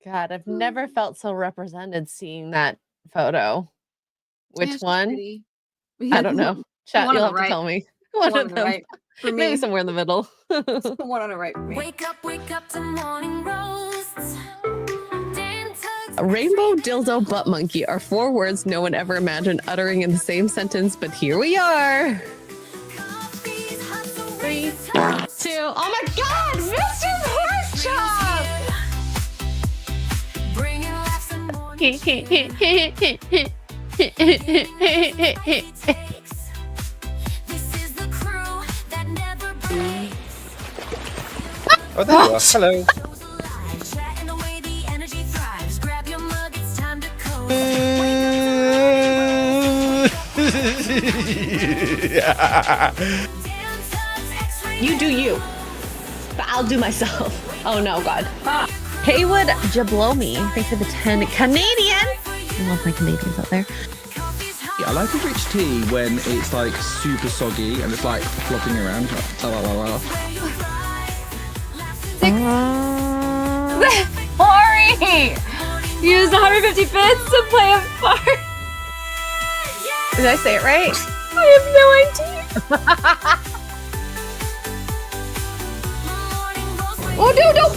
God, I've never felt so represented seeing that photo. Which one? Pretty. I don't know. Chat, you'll have to tell me. One of them. Right. For me. Maybe somewhere in the middle. The one on the right for me. Wake up to morning roasts. Rainbow, dildo, butt monkey are 4 words no one ever imagined uttering in the same sentence, but here we are. 3, 2. Oh my God, Mr. Horse Chop! Oh, there you are. Hello. You do you, but I'll do myself. Oh no, God. Haywood Jablomi, thanks for the 10 Canadian. I love my Canadians out there. I like a rich tea when it's like super soggy and it's like flopping around. Ori! Use 150 bits to play a part. Did I say it right? I have no idea. Oh no!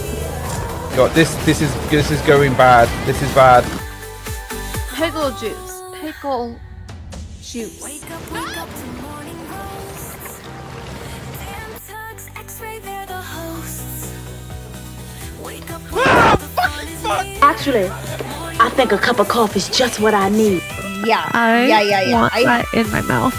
God, this is going bad. This is bad. Pickle juice. Pickle juice. Wake up to morning roasts. Dan, Tuggs, Xray, they're the hosts. Wake up. Actually, I think a cup of coffee is just what I need. Yeah. I want that in my mouth.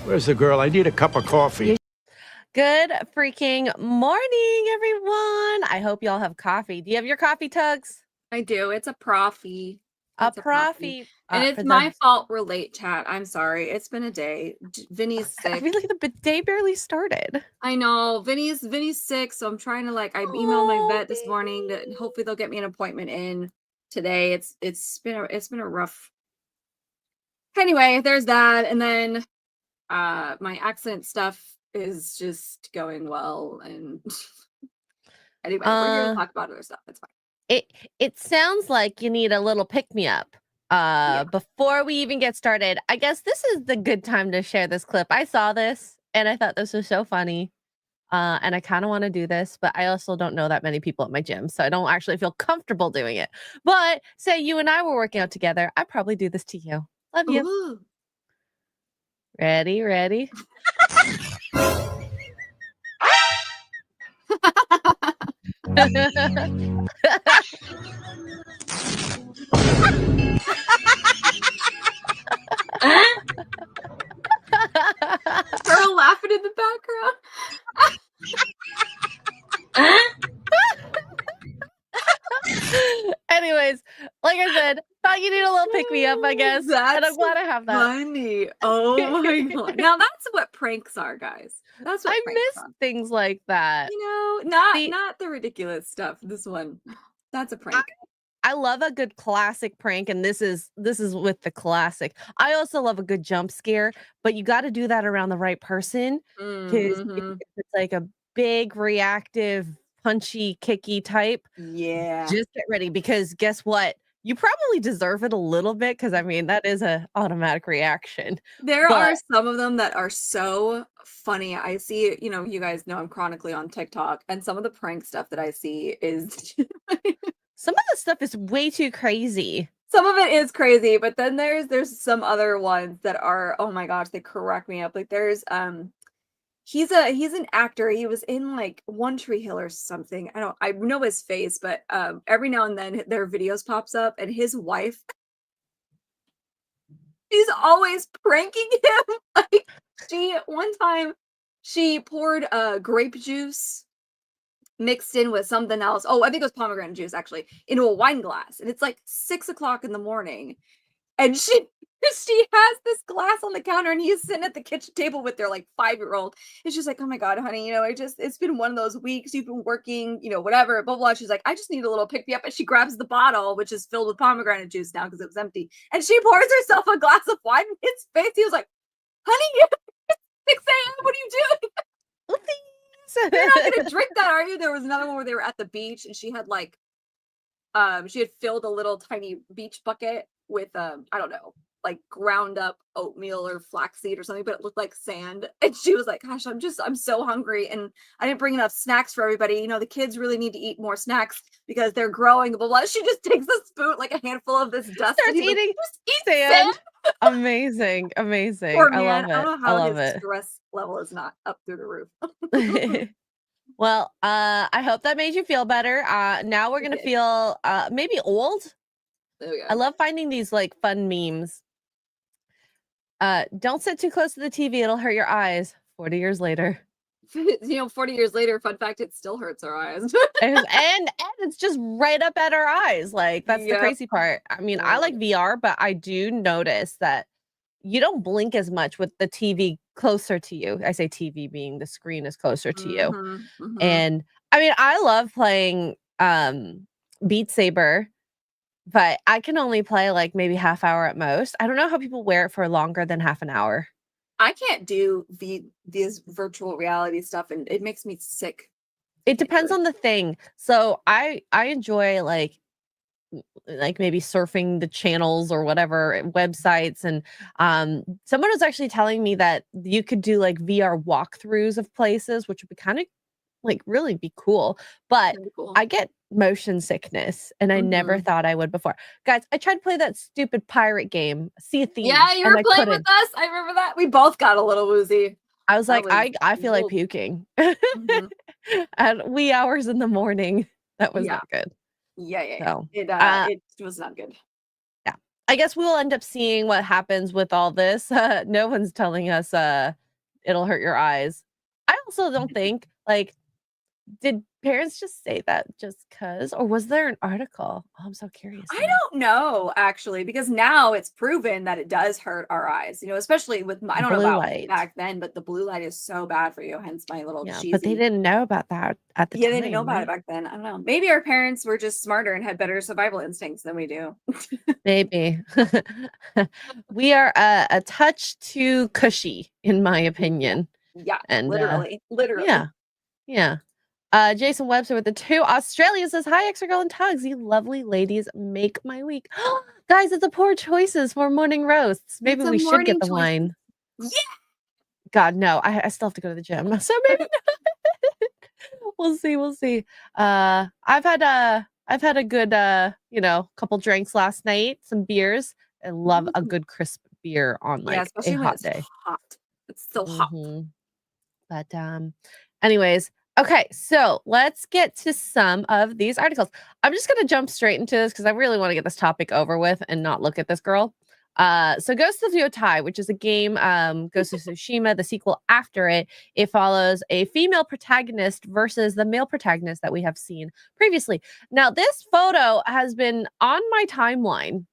Where's the girl? I need a cup of coffee. Good freaking morning, everyone. I hope y'all have coffee. Do you have your coffee, Tuggs? I do. It's a profie. A It's a profie. profie. And it's my fault we're late, chat. I'm sorry. It's been a day. Vinny's I sick. feel like the day barely started. I know. Vinny's sick, so I'm trying to I emailed my vet this morning that hopefully they'll get me an appointment in today. It's been a rough. Anyway, there's that, and then my accent stuff is just going well, and anyway, we're here to talk about other stuff. It's fine. It sounds like you need a little pick-me-up. Before we even get started, I guess this is the good time to share this clip. I saw this and I thought this was so funny. And I kind of want to do this, but I also don't know that many people at my gym, so I don't actually feel comfortable doing it. But say you and I were working out together, I'd probably do this to you. Love you. Ooh. Ready? Girl laughing in the background. Anyways, like I said, thought you need a little pick-me-up, I guess. And I'm glad I have that. Funny. Oh my God. Now that's what pranks are, guys. That's what I pranks miss are. things like that. You know, not the ridiculous stuff. This one. That's a prank. I love a good classic prank, and this is with the classic. I also love a good jump scare, but you got to do that around the right person, because if it's like a big reactive, punchy, kicky type. Yeah. Just get ready, because guess what? You probably deserve it a little bit, because I mean that is an automatic reaction. There are some of them that are so funny. I see, you guys know I'm chronically on TikTok, and some of the prank stuff that I see is some of the stuff is way too crazy. Some of it is crazy, but then there's some other ones that are, oh my gosh, they crack me up. Like there's he's an actor. He was in like One Tree Hill or something. I know his face, but every now and then their videos pops up, and his wife, she's always pranking him. Like one time she poured grape juice mixed in with something else. Oh, I think it was pomegranate juice actually, into a wine glass, and it's like 6 o'clock in the morning, and she She has this glass on the counter and he's sitting at the kitchen table with their like 5-year-old. And she's like, oh my God, honey, it's been one of those weeks. You've been working, whatever, blah, blah. She's like, I just need a little pick me up. And she grabs the bottle, which is filled with pomegranate juice now because it was empty. And she pours herself a glass of wine in his face. He was like, honey, it's 6 a.m. What are you doing? You're not going to drink that, are you? There was another one where they were at the beach and she had filled a little tiny beach bucket with, I don't know, like ground up oatmeal or flaxseed or something, but it looked like sand. And she was like, gosh, I'm so hungry. And I didn't bring enough snacks for everybody. The kids really need to eat more snacks because they're growing. Blah, blah. She just takes a spoon, like a handful of this dust. Starts eating like, just eat sand. Amazing. Poor I man. love it. I don't know I how love his it. stress level is not up through the roof. Well, I hope that made you feel better. Now we're gonna feel maybe old. There we go. I love finding these like fun memes. Don't sit too close to the TV, it'll hurt your eyes. 40 years later. 40 years later, fun fact, it still hurts our eyes. and it's just right up at our eyes. Like that's the crazy part. I mean, I like VR, but I do notice that you don't blink as much with the TV closer to you. I say TV being the screen is closer to you. And I mean, I love playing Beat Saber, but I can only play like maybe half hour at most. I don't know how people wear it for longer than half an hour. I can't do these virtual reality stuff, and it makes me sick. It depends on the thing. So I enjoy like maybe surfing the channels or whatever websites, and someone was actually telling me that you could do like VR walkthroughs of places, which would be kind of like really be cool. But I get motion sickness, and I never thought I would before. Guys, I tried to play that stupid pirate game, Sea of Thieves. Yeah, you were playing with us. I remember that. We both got a little woozy. I was like, I feel like puking. At wee hours in the morning. That was not good. Yeah. So, it was not good. Yeah. I guess we'll end up seeing what happens with all this. No one's telling us it'll hurt your eyes. I also don't think did parents just say that just because, or was there an article? Oh, I'm so curious. I don't know, actually, because now it's proven that it does hurt our eyes, especially with, I don't know about back then, but the blue light is so bad for you, hence my little cheesy. But they didn't know about that at the time. Yeah, they didn't know about it back then. I don't know. Maybe our parents were just smarter and had better survival instincts than we do. Maybe. We are a touch too cushy, in my opinion. Yeah, and literally. Yeah. Jason Webster with the 2. Australia says, hi, Xray Girl and Tuggs. You lovely ladies make my week. Guys, it's a poor choices for morning roasts. Maybe we should get the wine. Yeah. God, no. I still have to go to the gym. So maybe not. We'll see. I've had a good couple drinks last night, some beers. I love a good crisp beer on like a hot day. Hot. It's still hot. But anyways, okay, so let's get to some of these articles. I'm just gonna jump straight into this because I really want to get this topic over with and not look at this girl. So Ghost of Yotei, which is a game, Ghost of Tsushima, the sequel after it. It follows a female protagonist versus the male protagonist that we have seen previously. Now, this photo has been on my timeline.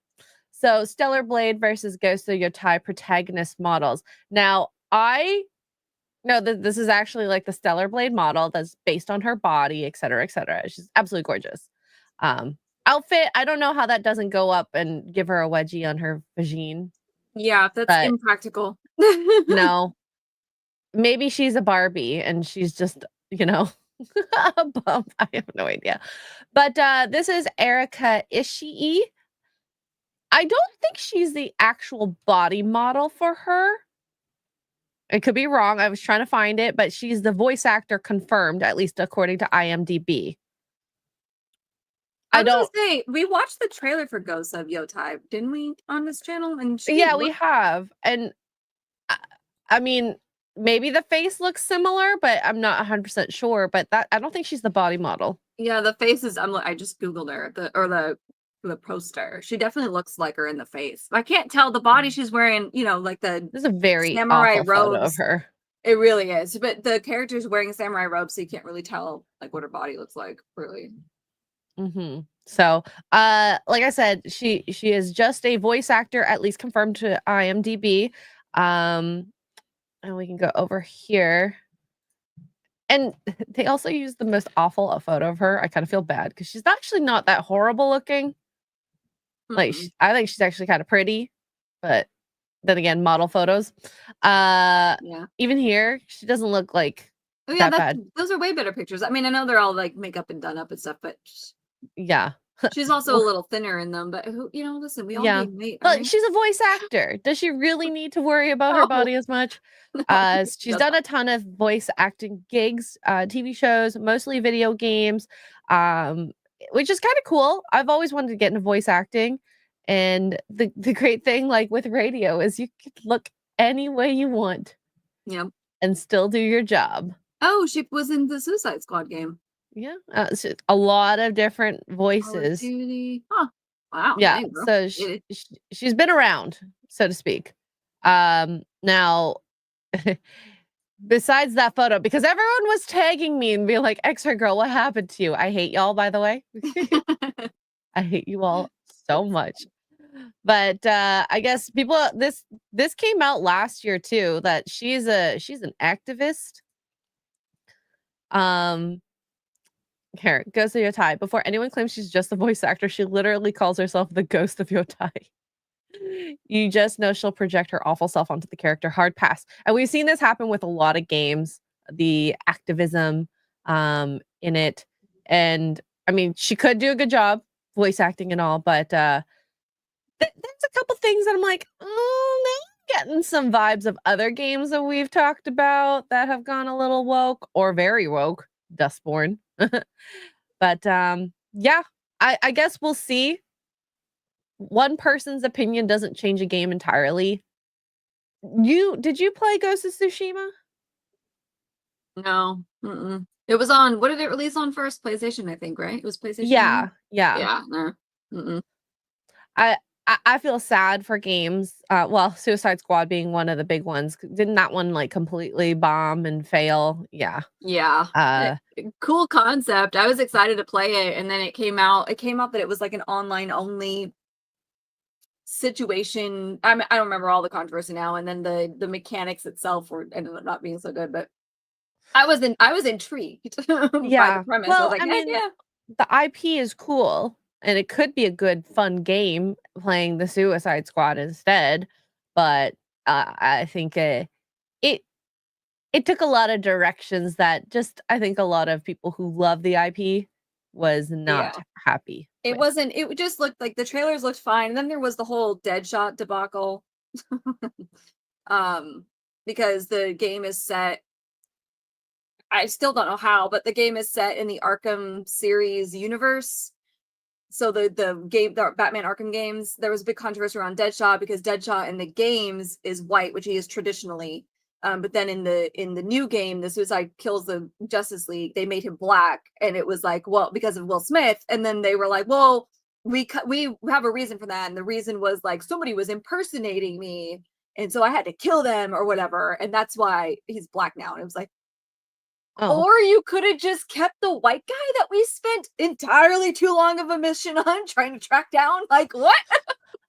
So Stellar Blade versus Ghost of Yotei protagonist models. Now, no, this is actually like the Stellar Blade model that's based on her body, et cetera, et cetera. She's absolutely gorgeous. Outfit, I don't know how that doesn't go up and give her a wedgie on her vagine. Yeah, that's impractical. No. Maybe she's a Barbie and she's just, a bump. I have no idea. But this is Erika Ishii. I don't think she's the actual body model for her. It could be wrong. I was trying to find it, but she's the voice actor confirmed, at least according to IMDb. I was gonna say, we watched the trailer for Ghost of Yotei, didn't we, on this channel? And we have. And I mean, maybe the face looks similar, but I'm not 100% sure. But I don't think she's the body model. Yeah, the face is. I just googled her. The poster. She definitely looks like her in the face. I can't tell the body she's wearing. Like the. This is a very samurai awful robes photo of her. It really is, but the character's wearing samurai robes, so you can't really tell like what her body looks like, really. So, like I said, she is just a voice actor, at least confirmed to IMDb. And we can go over here. And they also use the most awful photo of her. I kind of feel bad because she's actually not that horrible looking. Like, I think she's actually kind of pretty, but then again, model photos. Even here, she doesn't look like that bad. Those are way better pictures. I mean, I know they're all like makeup and done up and stuff, but yeah. She's also a little thinner in them, but who, listen, we all gain weight. But she's a voice actor. Does she really need to worry about her body as much? She's done a ton of voice acting gigs, TV shows, mostly video games, which is kind of cool. I've always wanted to get into voice acting. And the great thing, like with radio, is you can look any way you want. Yeah. And still do your job. Oh, she was in the Suicide Squad game. Yeah, a lot of different voices. Huh. Wow. Yeah, so she's been around, so to speak. Now, besides that photo, because everyone was tagging me and being like, Xray Girl, what happened to you? I hate y'all, by the way. I hate you all so much. But I guess people, this came out last year too, that she's an activist. Here, goes to Yotei. Before anyone claims she's just a voice actor, she literally calls herself the ghost of Yotei. You just know she'll project her awful self onto the character. Hard pass. And we've seen this happen with a lot of games, the activism in it. And I mean, she could do a good job voice acting and all, but there's a couple things that I'm like, oh, I'm getting some vibes of other games that we've talked about that have gone a little woke or very woke. Dustborn. But yeah, I guess we'll see. One person's opinion doesn't change a game entirely. Did you play Ghost of Tsushima? No. It was on, what did it release on first? PlayStation, I think, right? It was PlayStation. Yeah. No. I feel sad for games. Well, Suicide Squad being one of the big ones. Didn't that one like completely bomb and fail? Yeah. Cool concept. I was excited to play it, and then it came out that it was like an online only situation. I don't remember all the controversy now, and then the mechanics itself ended up not being so good, but I was intrigued by the premise. Well, I was like, the IP is cool. And it could be a good, fun game playing the Suicide Squad instead. But I think it took a lot of directions that just, I think a lot of people who love the IP was not happy. It wasn't, it just looked like the trailers looked fine. And then there was the whole Deadshot debacle. Because the game is set, I still don't know how, but the game is set in the Arkham series universe. So the Batman Arkham games, there was a big controversy around Deadshot because Deadshot in the games is white, which he is traditionally. But then in the new game, the Suicide Kills the Justice League, they made him black, and it was like, well, because of Will Smith. And then they were like, well, we have a reason for that, and the reason was like somebody was impersonating me, and so I had to kill them or whatever, and that's why he's black now. And it was like, or you could have just kept the white guy that we spent entirely too long of a mission on trying to track down. Like, what?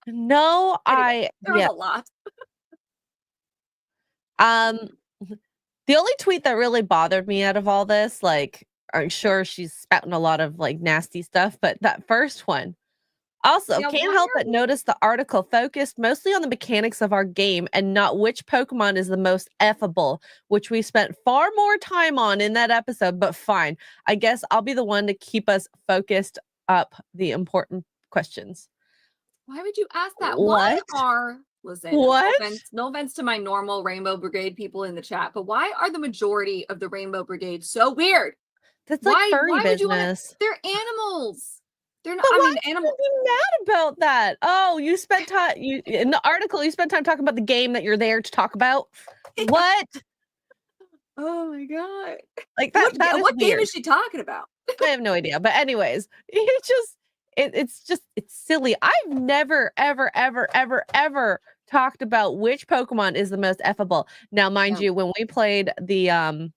No, anyway, there was a lot. The only tweet that really bothered me out of all this, like, I'm sure she's spouting a lot of like nasty stuff, but that first one. Also, can't help but notice the article focused mostly on the mechanics of our game and not which Pokemon is the most effable, which we spent far more time on in that episode, but fine. I guess I'll be the one to keep us focused up the important questions. Why would you ask that? What? Listen, no offense to my normal Rainbow Brigade people in the chat, but why are the majority of the Rainbow Brigade so weird? That's like furry business. They're animals. They're not. But animals. Be mad about that. Oh, you spent time. In the article, you spent time talking about the game that you're there to talk about. What? Oh my god! Like that. What game is she talking about? I have no idea. But anyways, it's silly. I've never, ever talked about which Pokemon is the most effable. Now, mind you, when we played the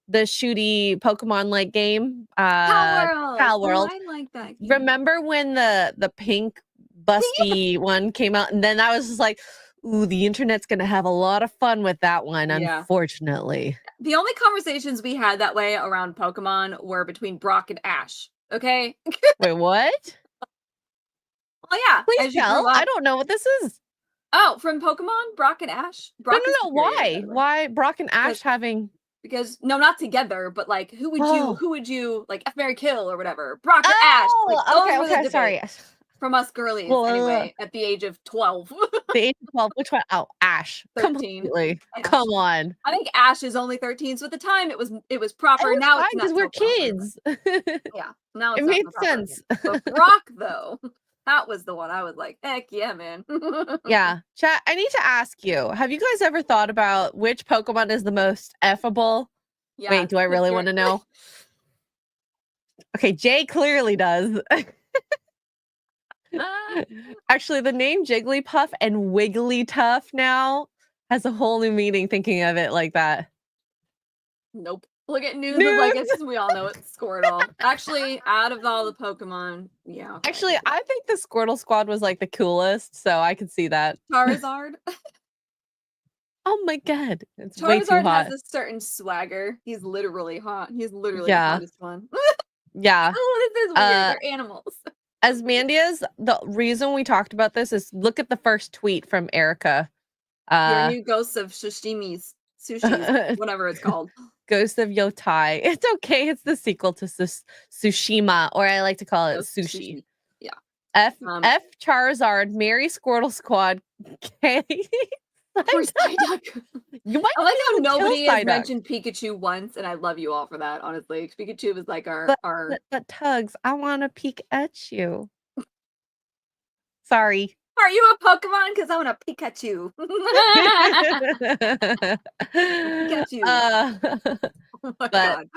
the shooty Pokemon like game. Pal Pal World. World. Oh, I like that game. Remember when the pink busty one came out, and then I was just like, ooh, the internet's gonna have a lot of fun with that one, Yeah. unfortunately. The only conversations we had that way around Pokemon were between Brock and Ash. Okay. Wait, what? Oh yeah. Please as you tell. grew up- I don't know what this is. Oh, from Pokemon, Brock and Ash. Brock is No. superior, Why? by the way. Why Brock and Ash Because- having? Because no, not together, but like who Oh. would you like F, marry, kill or whatever? Brock or Ash? Like, those were the okay. debate Sorry. from us girlies Well, anyway. At the age of 12, The age of 12. Which one? Oh, Ash. 13. Completely. Ash. Come on. I think Ash is only 13, so at the time it was proper. It was Now fine it's not because we're so proper. kids. Yeah, now It it's not made so proper. sense. But Brock though, that was the one I was like, heck yeah, man. Yeah. Chat, I need to ask you, have you guys ever thought about which Pokemon is the most effable? Yeah. Wait, do I really want to know? Okay, Jay clearly does. Actually, the name Jigglypuff and Wigglytuff now has a whole new meaning thinking of it like that. Nope. Look at News of Legacy. We all know it's Squirtle. Actually, out of all the Pokemon, yeah. Okay. Actually, I think the Squirtle squad was like the coolest, so I could see that. Charizard. Oh my god. It's way too Charizard hot. has a certain swagger. He's literally hot. He's literally Yeah. the hottest one. Yeah. Oh, this is weird. They're animals. As Mandias, the reason we talked about this is look at the first tweet from Erica. Your new Ghosts of Sushis, whatever it's called. Ghost of Yotei. It's okay. It's the sequel to Tsushima, or I like to call it Ghost of Sushi. Yeah. F Charizard, Mary Squirtle Squad. K. Where's Psyduck? You might I like how be able to kill nobody has Psyduck. mentioned Pikachu once, and I love you all for that, honestly. Pikachu was like our But Tuggs, I want to peek at you. Sorry. Are you a Pokemon? Because I want to Pikachu. Pikachu. Oh my God.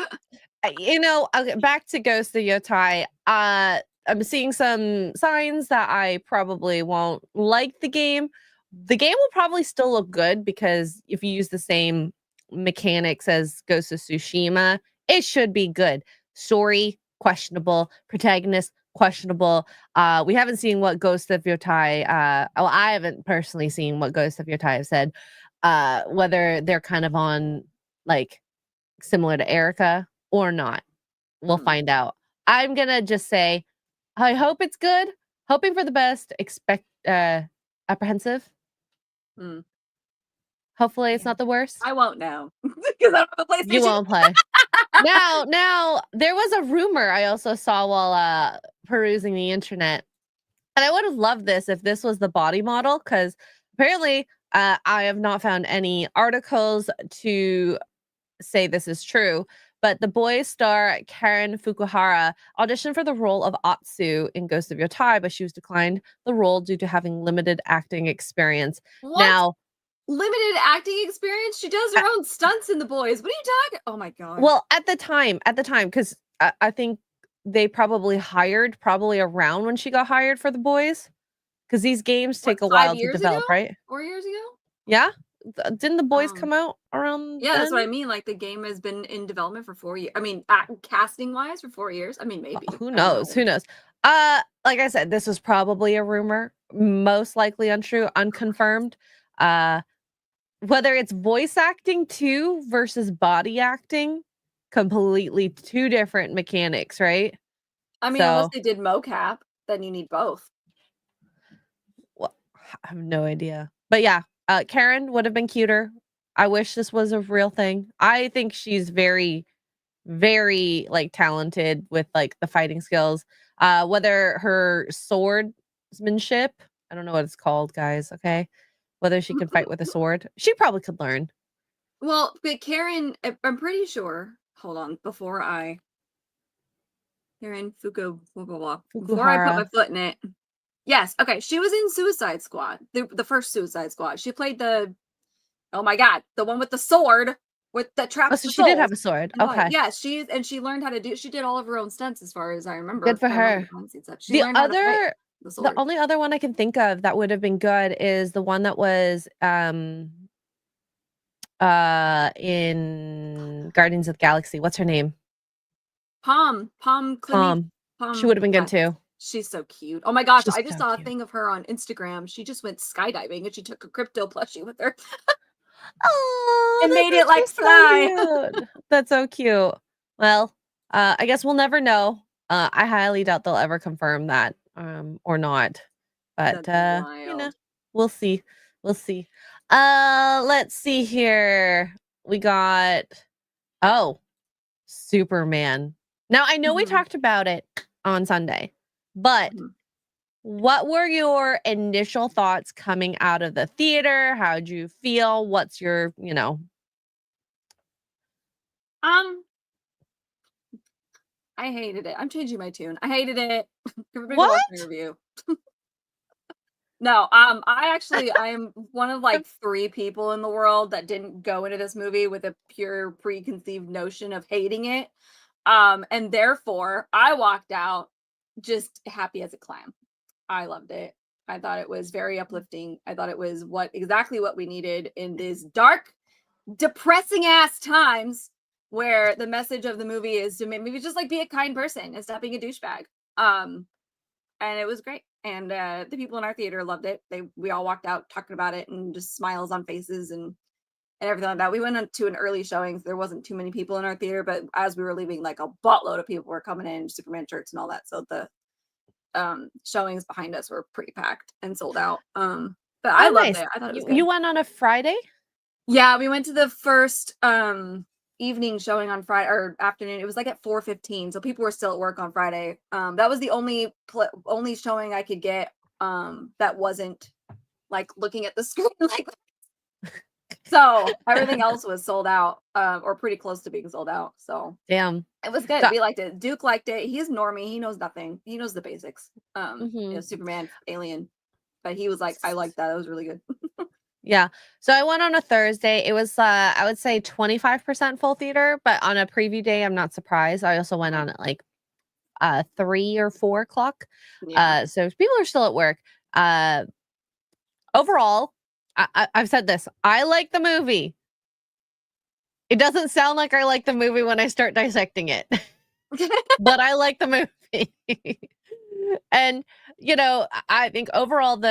You know, okay, back to Ghost of Yotei. I'm seeing some signs that I probably won't like the game. The game will probably still look good because if you use the same mechanics as Ghost of Tsushima, it should be good. Story, questionable. Protagonist, questionable. We haven't seen what Ghost of Yotei, well, I haven't personally seen what Ghost of Yotei have said, whether they're kind of on, like, similar to Erica or not. We'll find out. I'm gonna just say, I hope it's good. Hoping for the best. Expect apprehensive. Hopefully it's not the worst. I won't know because I don't have a PlayStation. You won't play. Now there was a rumor I also saw while perusing the internet, and I would have loved this if this was the body model, because apparently I have not found any articles to say this is true. But the boy star Karen Fukuhara auditioned for the role of Atsu in Ghost of Yotei, but she was declined the role due to having limited acting experience. What? Now, limited acting experience? She does her own stunts in The Boys. What are you talking? Oh my God. well, at the time, because I think they probably hired around when she got hired for The Boys, because these games take a while to develop, right? 4 years ago? Yeah. Didn't The Boys come out around? Yeah, that's what I then? mean. Like the game has been in development for 4 years. I mean, casting wise for 4 years. I mean, maybe. Who I don't knows? know. Who knows? Like I said, this was probably a rumor, most likely untrue, unconfirmed. Whether it's voice acting too versus body acting, completely two different mechanics, right? I mean, unless they did mocap, then you need both. Well, I have no idea. But yeah, Karen would have been cuter. I wish this was a real thing. I think she's very, very like talented with like the fighting skills. Whether her swordsmanship, I don't know what it's called, guys. Okay, whether she can fight with a sword, she probably could learn. Well, but Karen, I'm pretty sure. Hold on, Karen Before I put my foot in it. Yes, okay. She was in Suicide Squad, the first Suicide Squad. She played the one with the sword with the traps. Oh, so she did have a sword. Okay. Yeah, she learned how to do. She did all of her own stunts, as far as I remember. Good for her. She learned how to fight The only other one I can think of that would have been good is the one that was in Guardians of the Galaxy. What's her name? Palm Clinique. She would have been good too. She's so cute. Oh my gosh, She's I just so saw a cute. thing of her on Instagram. She just went skydiving and she took a crypto plushie with her. Oh, and made it like fly. So that's so cute. Well, I guess we'll never know. I highly doubt they'll ever confirm that or not. But you know, we'll see. We'll see. Let's see here. We got Superman. Now I know we talked about it on Sunday, but what were your initial thoughts coming out of the theater? How'd you feel? What's your, I hated it. I'm changing my tune. I hated it. Everybody What? watch my review. No, I am one of like 3 people in the world that didn't go into this movie with a pure preconceived notion of hating it. And therefore I walked out just happy as a clam. I loved it. I thought it was very uplifting. I thought it was exactly what we needed in these dark, depressing ass times where the message of the movie is to maybe just like be a kind person and stop being a douchebag. And it was great. And the people in our theater loved it. We all walked out talking about it and just smiles on faces and everything like that. We went on to an early showing, so there wasn't too many people in our theater, but as we were leaving, like a buttload of people were coming in, Superman shirts and all that. So the showings behind us were pretty packed and sold out. But I loved it. I thought it was good. You went on a Friday? Yeah, we went to the first evening showing on Friday or afternoon. It was like at 4:15, so people were still at work on Friday. That was the only showing I could get that wasn't like looking at the screen like so everything else was sold out or pretty close to being sold out. So damn, it was good. We liked it. Duke liked it. He's normie. He knows nothing. He knows the basics. Superman, Alien, but he was like, I like that. It was really good. Yeah. So I went on a Thursday. It was I would say 25% full theater, but on a preview day, I'm not surprised. I also went on at like 3 or 4 o'clock. Yeah. So people are still at work. Overall, I've said this. I like the movie. It doesn't sound like I like the movie when I start dissecting it. But I like the movie. And I think overall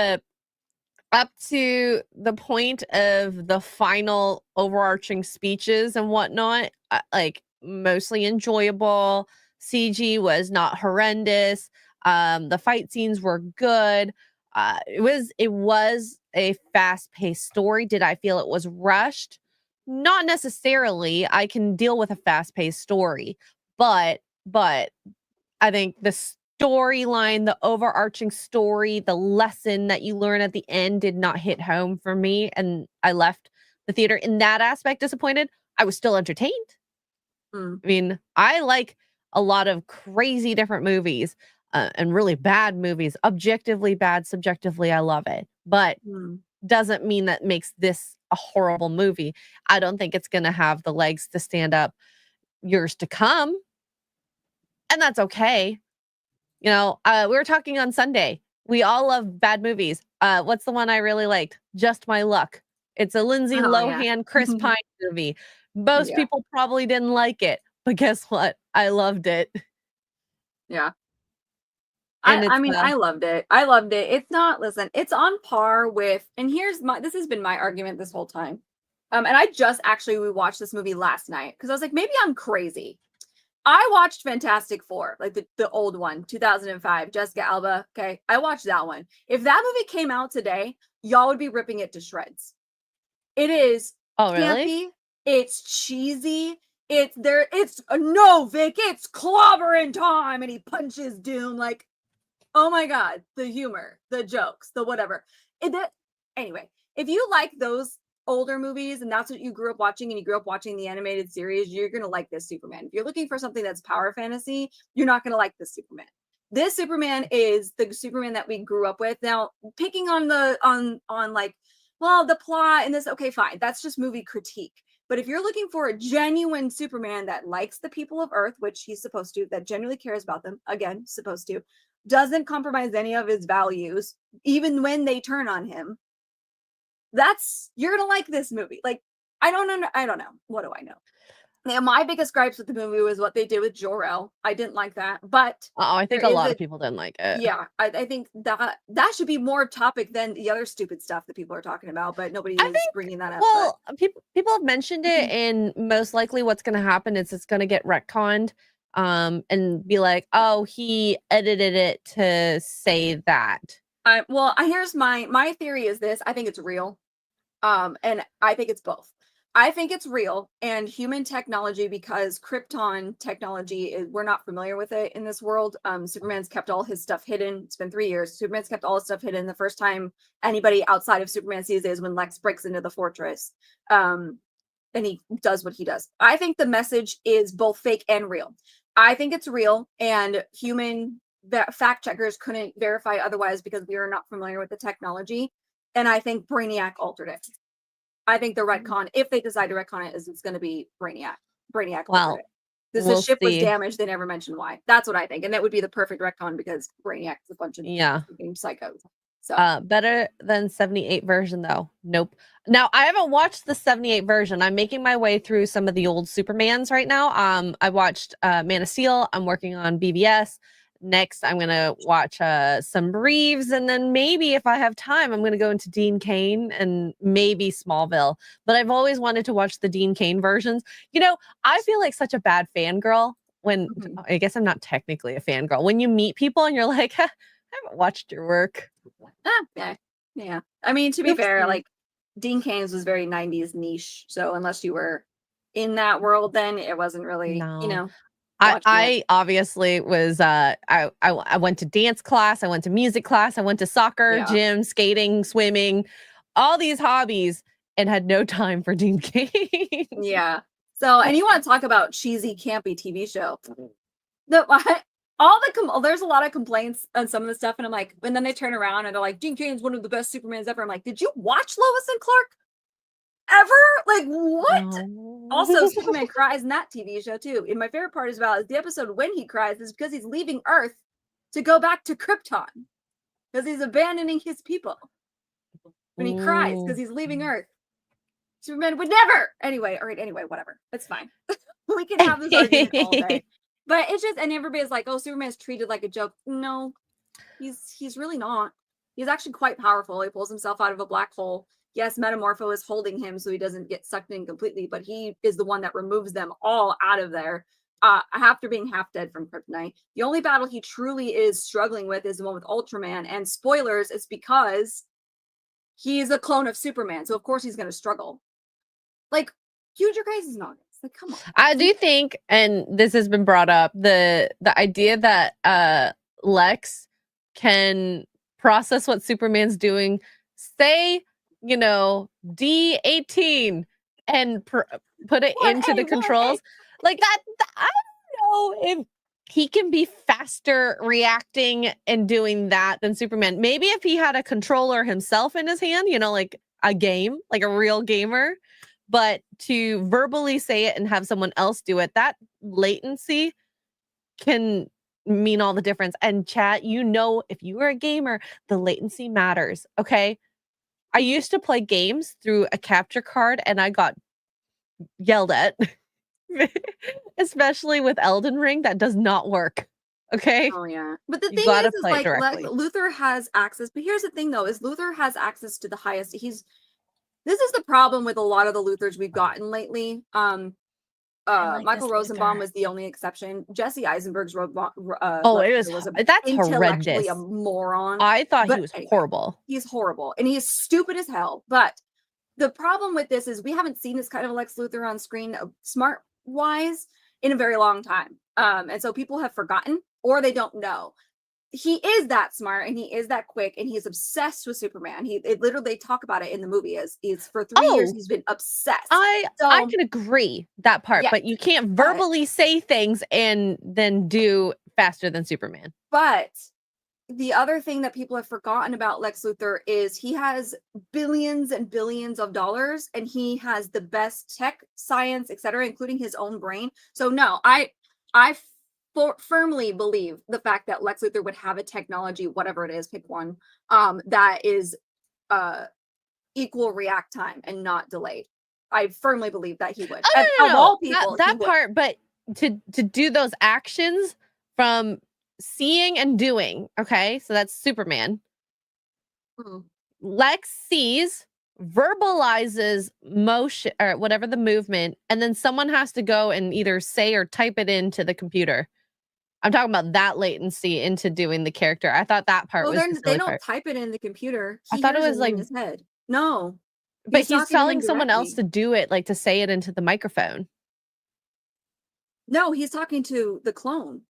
up to the point of the final overarching speeches and whatnot, like mostly enjoyable. CG was not horrendous. The fight scenes were good. It was a fast-paced story. Did I feel it was rushed? Not necessarily. I can deal with a fast-paced story, but I think the storyline, the overarching story, the lesson that you learn at the end did not hit home for me, and I left the theater in that aspect disappointed. I was still entertained. I mean, I like a lot of crazy different movies and really bad movies. Objectively bad, subjectively, I love it. But doesn't mean that makes this a horrible movie. I don't think it's going to have the legs to stand up years to come. And that's okay. We were talking on Sunday. We all love bad movies. What's the one I really liked? Just My Luck. It's a Lindsay Lohan, Chris Pine movie. Most people probably didn't like it, but guess what? I loved it. Yeah. I mean, I loved it. I loved it. It's not, listen, it's on par with, and this has been my argument this whole time. And we watched this movie last night because I was like, maybe I'm crazy. I watched Fantastic Four, like the old one, 2005, Jessica Alba. Okay. I watched that one. If that movie came out today, y'all would be ripping it to shreds. It is campy. It's cheesy. It's no, Vic, it's clobbering time. And he punches Doom. Like, oh my God, the humor, the jokes, the whatever. Anyway, if you like those older movies and that's what you grew up watching and you grew up watching the animated series, you're going to like this Superman. If you're looking for something that's power fantasy, you're not going to like this Superman. This Superman is the Superman that we grew up with. Now, picking on the plot and this, okay, fine. That's just movie critique. But if you're looking for a genuine Superman that likes the people of Earth, which he's supposed to, that genuinely cares about them, again, supposed to, doesn't compromise any of his values, even when they turn on him, you're gonna like this movie. Like, I don't know. I don't know. What do I know? Now, my biggest gripes with the movie was what they did with Jor-El. I didn't like that, but I think there a is lot of people didn't like it. yeah, I think that should be more topic than the other stupid stuff that people are talking about, but nobody I is think, bringing that up. well, people have mentioned it, and most likely what's going to happen is it's going to get retconned, and be like, oh, he edited it to say that. Well, here's my theory is this. I think it's real. And I think it's both. I think it's real and human technology, because Krypton technology is, we're not familiar with it in this world. Superman's kept all his stuff hidden. It's been 3 years. Superman's kept all his stuff hidden. The first time anybody outside of Superman sees it is when Lex breaks into the fortress. And he does what he does. I think the message is both fake and real. I think it's real, and human fact checkers couldn't verify otherwise because we are not familiar with the technology. And I think Brainiac altered it. I think the retcon, if they decide to retcon it, is it's going to be Brainiac. Brainiac altered it. Because the ship was damaged, they never mentioned why. That's what I think, and that would be the perfect retcon because Brainiac is a bunch of psychos. So Better than 78 version though. Nope. Now I haven't watched the 78 version. I'm making my way through some of the old Supermans right now. I watched Man of Steel. I'm working on BVS. Next, I'm going to watch some Reeves, and then maybe if I have time, I'm going to go into Dean Cain and maybe Smallville. But I've always wanted to watch the Dean Cain versions. You know, I feel like such a bad fangirl when, I guess I'm not technically a fangirl, when you meet people and you're like, I haven't watched your work. Yeah. I mean, to be fair, like Dean Cain's was very 90s niche. So unless you were in that world, then it wasn't really, you know. I obviously was I went to dance class, I went to music class, I went to soccer, gym, skating, swimming, all these hobbies, and had no time for Dean Cain. Yeah. So, and you want to talk about cheesy, campy TV show? There's a lot of complaints on some of the stuff, and I'm like, and then they turn around and they're like, Dean Cain's one of the best Supermans ever. I'm like, did you watch Lois and Clark? Ever? Like, what? No. Also, Superman cries in that TV show too. And my favorite part is the episode when he cries is because he's leaving Earth to go back to Krypton because he's abandoning his people. When he cries because he's leaving Earth, Superman would never. Anyway, all right. Anyway, whatever. It's fine. We can have this argument all day. But it's just, and everybody's like, "Oh, Superman's treated like a joke." No, he's really not. He's actually quite powerful. He pulls himself out of a black hole. Yes, Metamorpho is holding him so he doesn't get sucked in completely, but he is the one that removes them all out of there after being half dead from kryptonite. The only battle he truly is struggling with is the one with Ultraman, and spoilers, it's because he's a clone of Superman, so of course he's going to struggle. Like, huge your guys' noggins. Like, come on. I do think, and this has been brought up, the idea that Lex can process what Superman's doing, say, you know, D18 and put it into the controls. Like that, I don't know if he can be faster reacting and doing that than Superman. Maybe if he had a controller himself in his hand, you know, like a game, like a real gamer, but to verbally say it and have someone else do it, that latency can mean all the difference. And chat, you know, if you are a gamer, the latency matters. Okay. I used to play games through a capture card and I got yelled at, especially with Elden Ring. That does not work. Okay. Oh yeah. But the thing is like Luthor has access. But here's the thing though, is Luthor has access to the highest. This is the problem with a lot of the Luthors we've gotten lately. Michael Rosenbaum was the only exception. Jesse Eisenberg's that's horrendous. A moron. I thought he was horrible. He's horrible, and he's stupid as hell. But the problem with this is we haven't seen this kind of Lex Luthor on screen, smart wise, in a very long time. And so people have forgotten, or they don't know. He is that smart and he is that quick and he's obsessed with Superman. They talk about it in the movie as for 3 years he's been obsessed. I can agree that part, but you can't verbally say things and then do faster than Superman. But the other thing that people have forgotten about Lex Luthor is he has billions and billions of dollars and he has the best tech, science, etc., including his own brain. So no, I firmly believe the fact that Lex Luthor would have a technology, whatever it is, pick one, that is equal react time and not delayed. I firmly believe that he would. Oh, no, Of no, all no. people, That he would. part, but to do those actions from seeing and doing, okay? So that's Superman. Mhm. Lex sees, verbalizes motion or whatever the movement, and then someone has to go and either say or type it into the computer. I'm talking about that latency into doing the character. I thought that part Well, was the they silly don't part. type it in the computer. I He thought it hears was it like, in his head. No, but he's talking to them telling someone else directly. to do it, like to say it into the microphone. No, he's talking to the clone.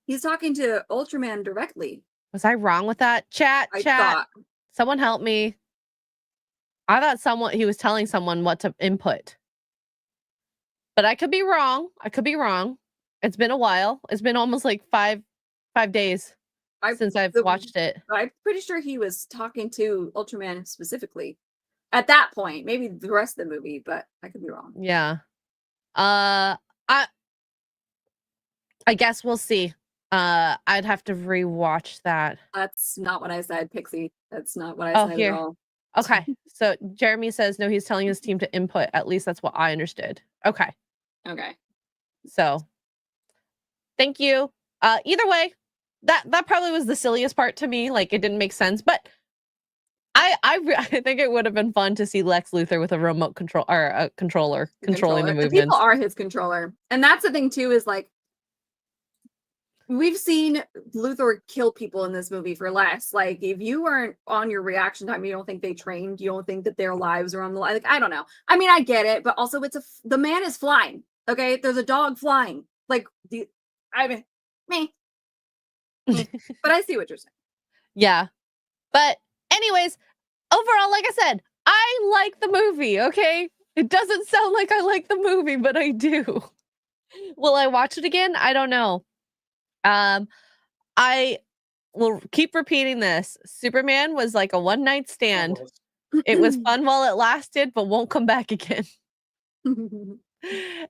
He's talking to Ultraman directly. Was I wrong with that? Chat, I chat. thought. Someone help me. I thought he was telling someone what to input. But I could be wrong. It's been a while. It's been almost like five days since I've watched it. I'm pretty sure he was talking to Ultraman specifically at that point. Maybe the rest of the movie, but I could be wrong. Yeah. I guess we'll see. I'd have to rewatch that. That's not what I said, Pixie. That's not what I said here. at all. Okay. So Jeremy says no, he's telling his team to input. At least that's what I understood. Okay. Okay. So thank you. Either way, that probably was the silliest part to me. Like it didn't make sense, but I think it would have been fun to see Lex Luthor with a remote control or a controller controlling the The movements. people are his controller. And that's the thing too, is like we've seen Luthor kill people in this movie for less. Like if you weren't on your reaction time, you don't think they trained, you don't think that their lives are on the line. Like I don't know. I mean, I get it, but also the man is flying. Okay, there's a dog flying. Like me. But I see what you're saying. Yeah. But anyways, overall, like I said, I like the movie, okay? It doesn't sound like I like the movie, but I do. Will I watch it again? I don't know. I will keep repeating this. Superman was like a one-night stand. It was fun while it lasted, but won't come back again.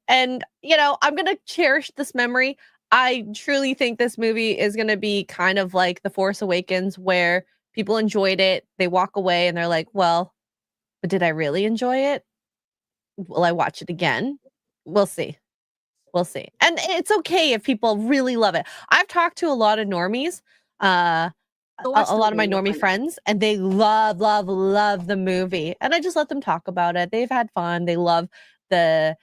And, I'm going to cherish this memory. I truly think this movie is going to be kind of like The Force Awakens, where people enjoyed it. They walk away and they're like, well, but did I really enjoy it? Will I watch it again? We'll see. And it's okay if people really love it. I've talked to a lot of normies, a lot of my normie friends, and they love the movie. And I just let them talk about it. They've had fun. They love the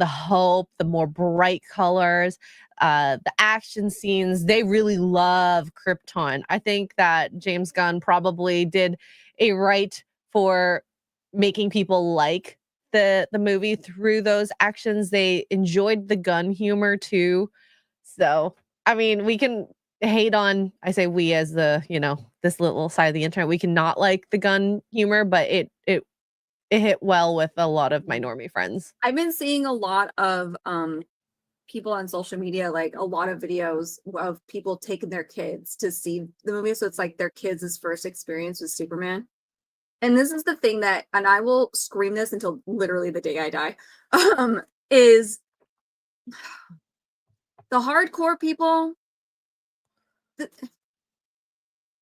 hope, the more bright colors, the action scenes. They really love Krypton. I think that James Gunn probably did a right for making people like the movie through those actions. They enjoyed the gun humor too. So, I mean, we can hate on, I say we as the, this little side of the internet, we can not like the gun humor, but it hit well with a lot of my normie friends. I've been seeing a lot of people on social media, like a lot of videos of people taking their kids to see the movie. So it's like their kids' first experience with Superman. And this is the thing that, and I will scream this until literally the day I die, is the hardcore people.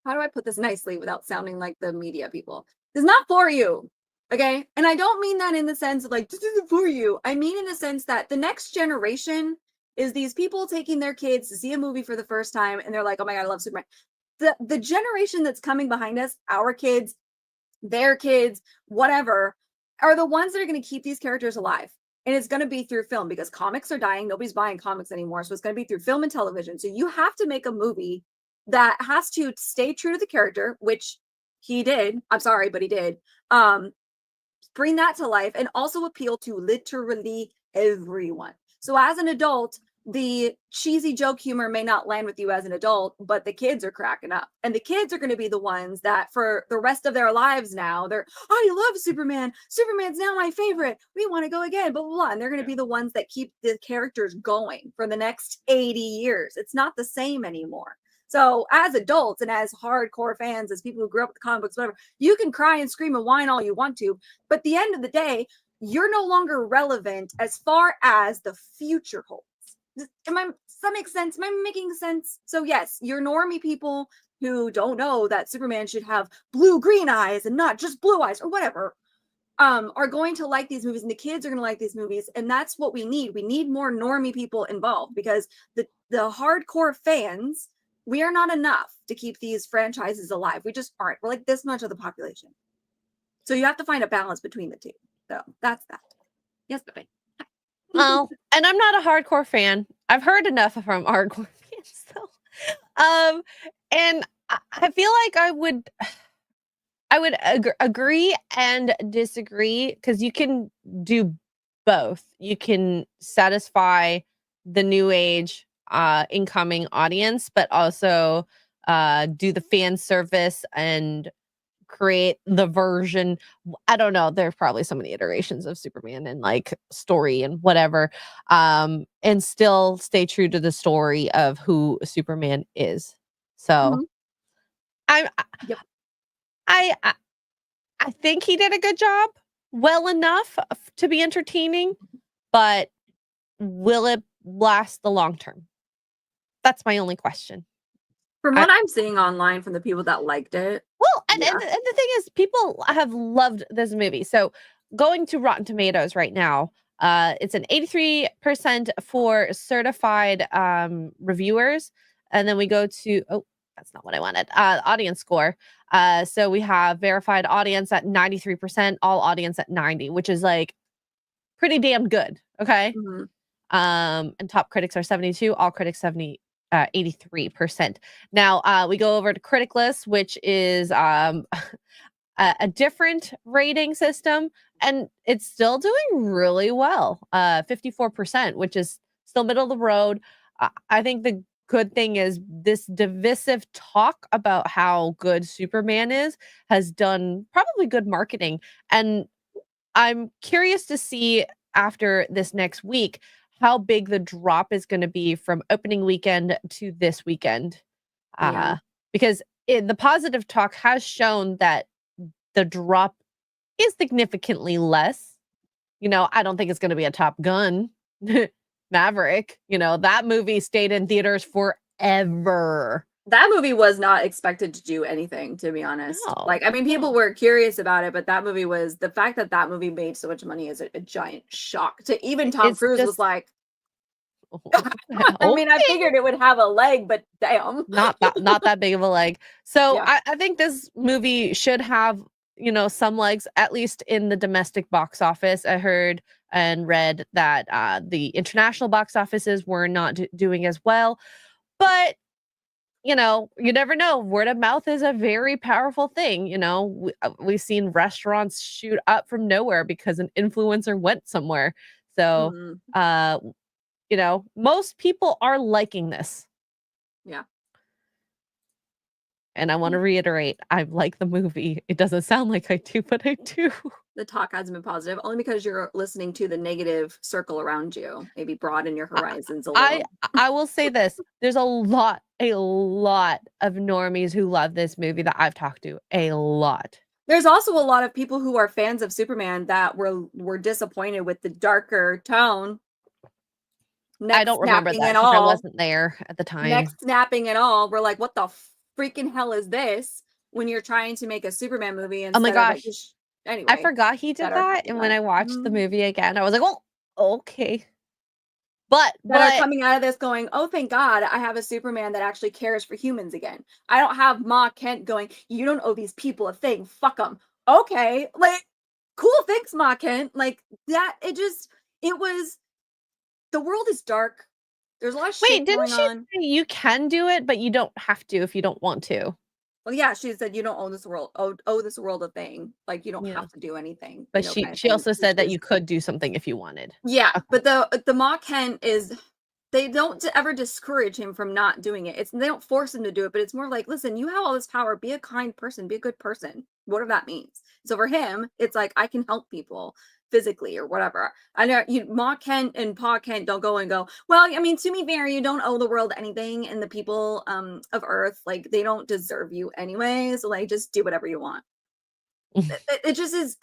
How do I put this nicely without sounding like the media people? It's not for you. Okay. And I don't mean that in the sense of like, this isn't for you. I mean, in the sense that the next generation is these people taking their kids to see a movie for the first time. And they're like, oh my God, I love Superman. The generation that's coming behind us, our kids, their kids, whatever, are the ones that are going to keep these characters alive. And it's going to be through film because comics are dying. Nobody's buying comics anymore. So it's going to be through film and television. So you have to make a movie that has to stay true to the character, which he did. I'm sorry, but he did. Bring that to life and also appeal to literally everyone. So as an adult, the cheesy joke humor may not land with you as an adult, but the kids are cracking up. And the kids are going to be the ones that for the rest of their lives now, I love Superman. Superman's now my favorite. We want to go again, blah, blah, blah. And they're going to be the ones that keep the characters going for the next 80 years. It's not the same anymore. So as adults and as hardcore fans, as people who grew up with the comic books, whatever, you can cry and scream and whine all you want to. But at the end of the day, you're no longer relevant as far as the future holds. Does that make sense? Am I making sense? So yes, you're normie people who don't know that Superman should have blue-green eyes and not just blue eyes or whatever. are going to like these movies, and the kids are going to like these movies, and that's what we need. We need more normie people involved, because the hardcore fans, we are not enough to keep these franchises alive. We just aren't. We're like this much of the population. So you have to find a balance between the two. So that's that. Yes, babe. Well, and I'm not a hardcore fan. I've heard enough from hardcore fans, though. And I feel like I would agree and disagree, because you can do both. You can satisfy the new age incoming audience, but also do the fan service and create the version. I don't know, there's probably so many iterations of Superman and like story and whatever, and still stay true to the story of who Superman is. So Yep. I think he did a good job, well enough to be entertaining, but will it last the long term? That's my only question. From what I'm seeing online from the people that liked it. Well, and the thing is, people have loved this movie. So going to Rotten Tomatoes right now, it's an 83% for certified reviewers. And then we go to, that's not what I wanted, audience score. So we have verified audience at 93%, all audience at 90, which is like pretty damn good. Okay. Mm-hmm. And top critics are 72, all critics 83%. Now we go over to critic list, which is a different rating system, and it's still doing really well. 54%, which is still middle of the road. I think the good thing is this divisive talk about how good Superman is has done probably good marketing, and I'm curious to see after this next week how big the drop is going to be from opening weekend to this weekend. Because the positive talk has shown that the drop is significantly less. I don't think it's going to be a Top Gun Maverick. That movie stayed in theaters forever. That movie was not expected to do anything, to be honest. No. People were curious about it, but that movie was, the fact that movie made so much money is a giant shock to even Tom Cruise was like, I mean, I figured it would have a leg, but damn. Not that big of a leg. So yeah. I think this movie should have, some legs, at least in the domestic box office. I heard and read that the international box offices were not doing as well. But you never know. Word of mouth is a very powerful thing. We've seen restaurants shoot up from nowhere because an influencer went somewhere. So, most people are liking this. Yeah. And I want to reiterate, I like the movie. It doesn't sound like I do, but I do. The talk hasn't been positive, only because you're listening to the negative circle around you. Maybe broaden your horizons a little. I will say this. There's a lot of normies who love this movie that I've talked to. A lot. There's also a lot of people who are fans of Superman that were disappointed with the darker tone. I don't remember that because I wasn't there at the time. Neck snapping and all. We're like, what the freaking hell is this? When you're trying to make a Superman movie. Oh my gosh. Anyway, I forgot he did that. And when I watched the movie again, I was like, well, okay. But are coming out of this going, oh, thank God I have a Superman that actually cares for humans again. I don't have Ma Kent going, you don't owe these people a thing. Fuck them. Okay. Cool. Thanks, Ma Kent. That, the world is dark. There's a lot of shit going on. Wait, didn't she say you can do it, but you don't have to if you don't want to? Well, yeah, she said you don't owe this world a thing. You don't have to do anything. But she also said that you could do something if you wanted. Yeah, but the Ma Kent is, they don't ever discourage him from not doing it. They don't force him to do it, but it's more like, listen, you have all this power. Be a kind person. Be a good person. Whatever that means. So for him, it's like, I can help people physically or whatever. I know Ma Kent and Pa Kent don't go and go, well, I mean, to be fair, you don't owe the world anything, and the people of Earth, they don't deserve you anyway, so just do whatever you want. it just is.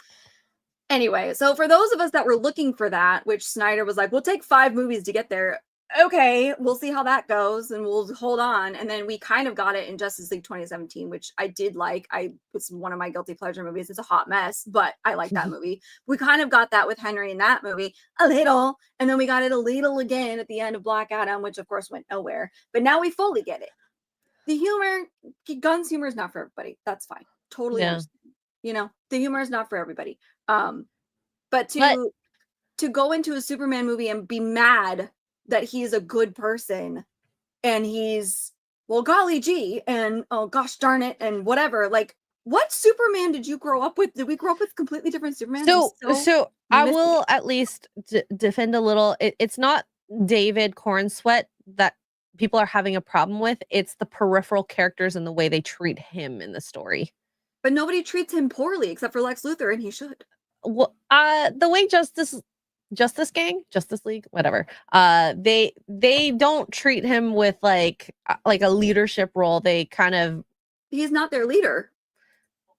Anyway, so for those of us that were looking for that, which Snyder was like, we'll take 5 movies to get there, okay, we'll see how that goes, and we'll hold on. And then we kind of got it in Justice League 2017, which I did like. It's one of my guilty pleasure movies. It's a hot mess, but I like that movie. We kind of got that with Henry in that movie a little, and then we got it a little again at the end of Black Adam, which of course went nowhere. But now we fully get it. The humor, Gunn's humor is not for everybody. That's fine. Totally understand. You know, the humor is not for everybody. But to go into a Superman movie and be mad that he's a good person and he's, well, golly gee, and oh gosh darn it, and whatever. Like, what Superman did you grow up with? Did we grow up with completely different Superman? So I will at least defend a little. It's not David Cornsweet that people are having a problem with. It's the peripheral characters and the way they treat him in the story. But nobody treats him poorly except for Lex Luthor, and he should. Well, the way Justice League, whatever. They don't treat him with like a leadership role. They kind of, he's not their leader.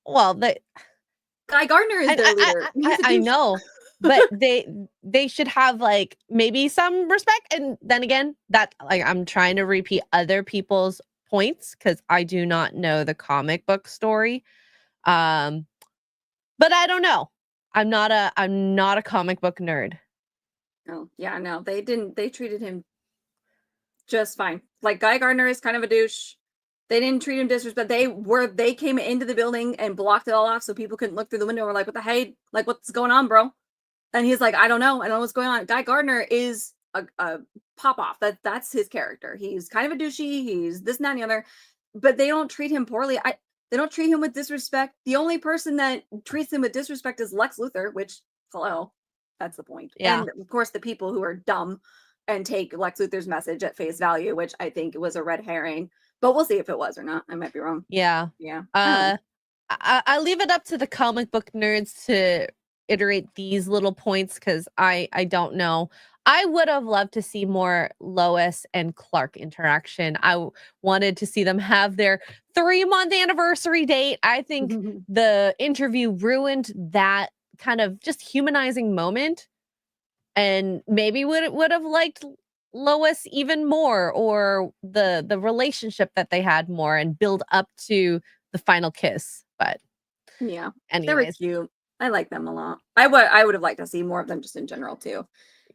Well, Guy Gardner is their leader. I know, but they should have like maybe some respect. And then again, that like I'm trying to repeat other people's points because I do not know the comic book story. But I don't know. I'm not a comic book nerd. Oh, yeah, no. They treated him just fine. Like, Guy Gardner is kind of a douche. They didn't treat him disrespect. They came into the building and blocked it all off so people couldn't look through the window. We're like, what the hey? Like, what's going on, bro? And he's like, I don't know what's going on. Guy Gardner is a pop off. That's his character. He's kind of a douchey. He's this and that and the other. But they don't treat him poorly. They don't treat him with disrespect. The only person that treats him with disrespect is Lex Luthor, which, hello, that's the point. Yeah. And of course, the people who are dumb and take Lex Luthor's message at face value, which I think was a red herring. But we'll see if it was or not. I might be wrong. Yeah. Yeah. I leave it up to the comic book nerds to iterate these little points because I don't know. I would have loved to see more Lois and Clark interaction. I wanted to see them have their 3-month anniversary date. I think the interview ruined that kind of just humanizing moment, and maybe would have liked Lois even more, or the relationship that they had more, and build up to the final kiss. But yeah, anyways, they were cute. I like them a lot. I would have liked to see more of them just in general too.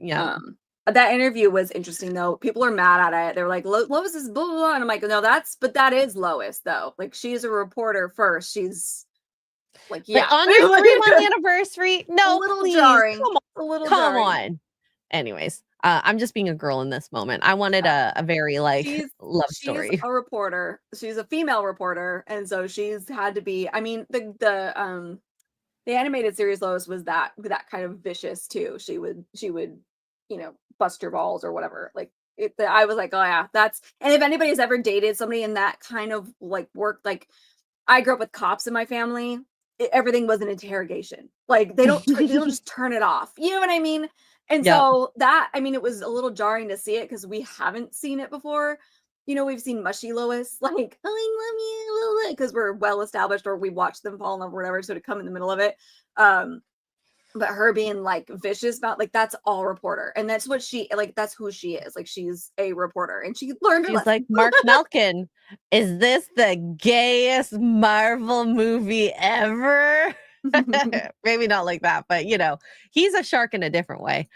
Yeah. That interview was interesting though. People are mad at it. They're like, Lois is blah, blah, blah. And I'm like, no, that is Lois though. Like, she's a reporter first. She's like, yeah. But on your 3-month anniversary, no, a little please, jarring. Come on. Anyways, I'm just being a girl in this moment. I wanted a very love story. She's a reporter. She's a female reporter, and so she's had to be. I mean, the animated series Lois was that kind of vicious too. She would bust your balls or whatever. Like, I was like, oh yeah, that's. And if anybody's ever dated somebody in that kind of like work, like, I grew up with cops in my family. Everything was an interrogation. Like, they don't just turn it off. You know what I mean? And so that, I mean, it was a little jarring to see it because we haven't seen it before. We've seen mushy Lois, like, oh, I love you, because we're well established, or we watched them fall in love or whatever, so to come in the middle of it. But her being like vicious about, like, that's all reporter, and that's what that's who she is. Like, she's a reporter, and she learned. She's like, Mark Melkin, is this the gayest Marvel movie ever? Maybe not like that, but he's a shark in a different way.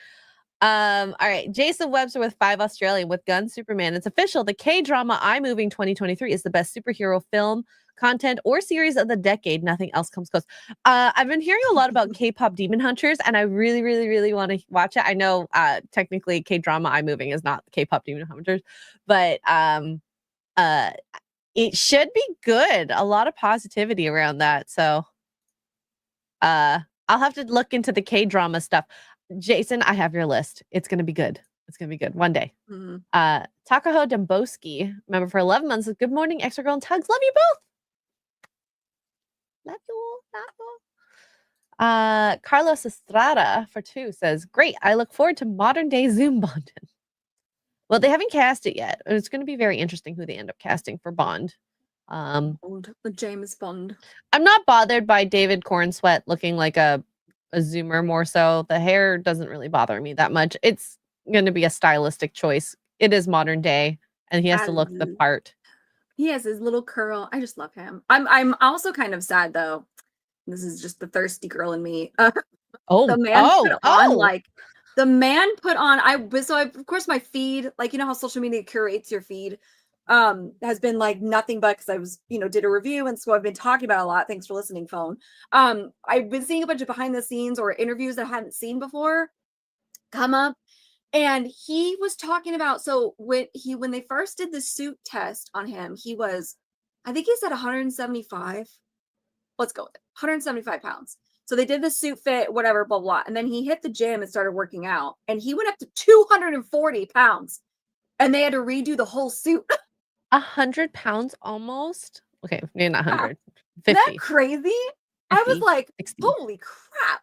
All right, Jason Webster with 5 Australian with Gun Superman. It's official. The K-drama iMoving 2023 is the best superhero film, content, or series of the decade. Nothing else comes close. I've been hearing a lot about K-pop Demon Hunters, and I really, really, really want to watch it. I know technically K-drama iMoving is not K-pop Demon Hunters, but it should be good. A lot of positivity around that. So I'll have to look into the K-drama stuff. Jason, I have your list. It's going to be good. It's going to be good one day. Mm-hmm. Takaho Domboski, member for 11 months. Good morning, Xray Girl and Tuggs. Love you both. Love you all. Love you all. Carlos Estrada for 2 says, great. I look forward to modern day Zoom Bond. Well, they haven't cast it yet. It's going to be very interesting who they end up casting for Bond. James Bond. I'm not bothered by David Cornsweet looking like a Zoomer more so. The hair doesn't really bother me that much. It's going to be a stylistic choice it is modern day, and he has to look the part. He has his little curl. I just love him. I'm also kind of sad though. This is just the thirsty girl in me. The man put on of course my feed, like you know how social media curates your feed, has been like nothing but because I was, did a review, and so I've been talking about a lot. Thanks for listening, phone. I've been seeing a bunch of behind the scenes or interviews that I hadn't seen before come up. And he was talking about, so when they first did the suit test on him, he was, I think he said 175. Let's go with it. 175 pounds. So they did the suit fit, whatever, blah, blah. And then he hit the gym and started working out. And he went up to 240 pounds. And they had to redo the whole suit. 100 pounds almost? Okay, maybe not 100. 50. Isn't that crazy? 50, I was like, 60. Holy crap.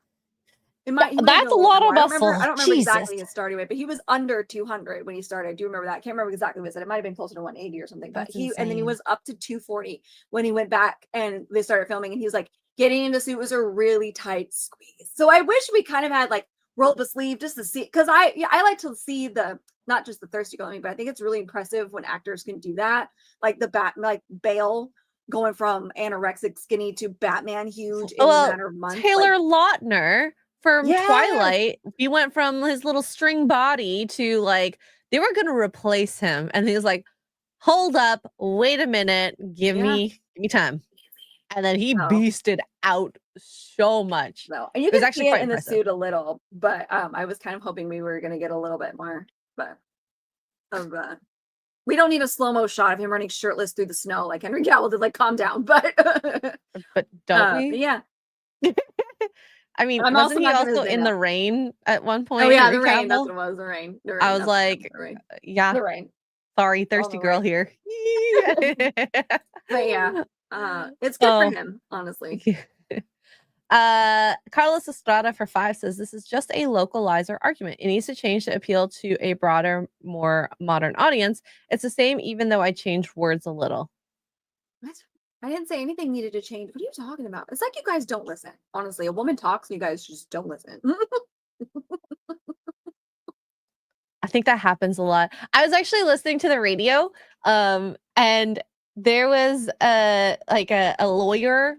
That's a lot of muscle. I don't remember exactly his starting weight, but he was under 200 when he started. I do remember that. I can't remember exactly what it said. It might have been closer to 180 or something. But and then he was up to 240 when he went back and they started filming. And he was like, getting into suit was a really tight squeeze. So I wish we kind of had like roll up a sleeve just to see, because I like to see not just the thirsty girl in me, but I think it's really impressive when actors can do that. Like Bale going from anorexic skinny to Batman huge in a matter of months. Taylor Lautner from Twilight, he went from his little string body to like, they were going to replace him. And he was like, hold up, wait a minute, give me time. And then he beasted out so much. No, and you can see it in the suit a little, but I was kind of hoping we were going to get a little bit more, but we don't need a slow-mo shot of him running shirtless through the snow like Henry Cavill did, like calm down, but don't we? Yeah. I mean, wasn't he also in the rain at one point? Oh yeah, the rain. That's what it was. The rain. I was like, yeah. The rain. Sorry, thirsty girl here. But yeah, it's good for him, honestly. Carlos Estrada for 5 says this is just a localizer argument. It needs to change to appeal to a broader, more modern audience. It's the same, even though I changed words a little. What? I didn't say anything needed to change. What are you talking about? It's like you guys don't listen. Honestly, a woman talks and you guys just don't listen. I think that happens a lot. I was actually listening to the radio, and there was a lawyer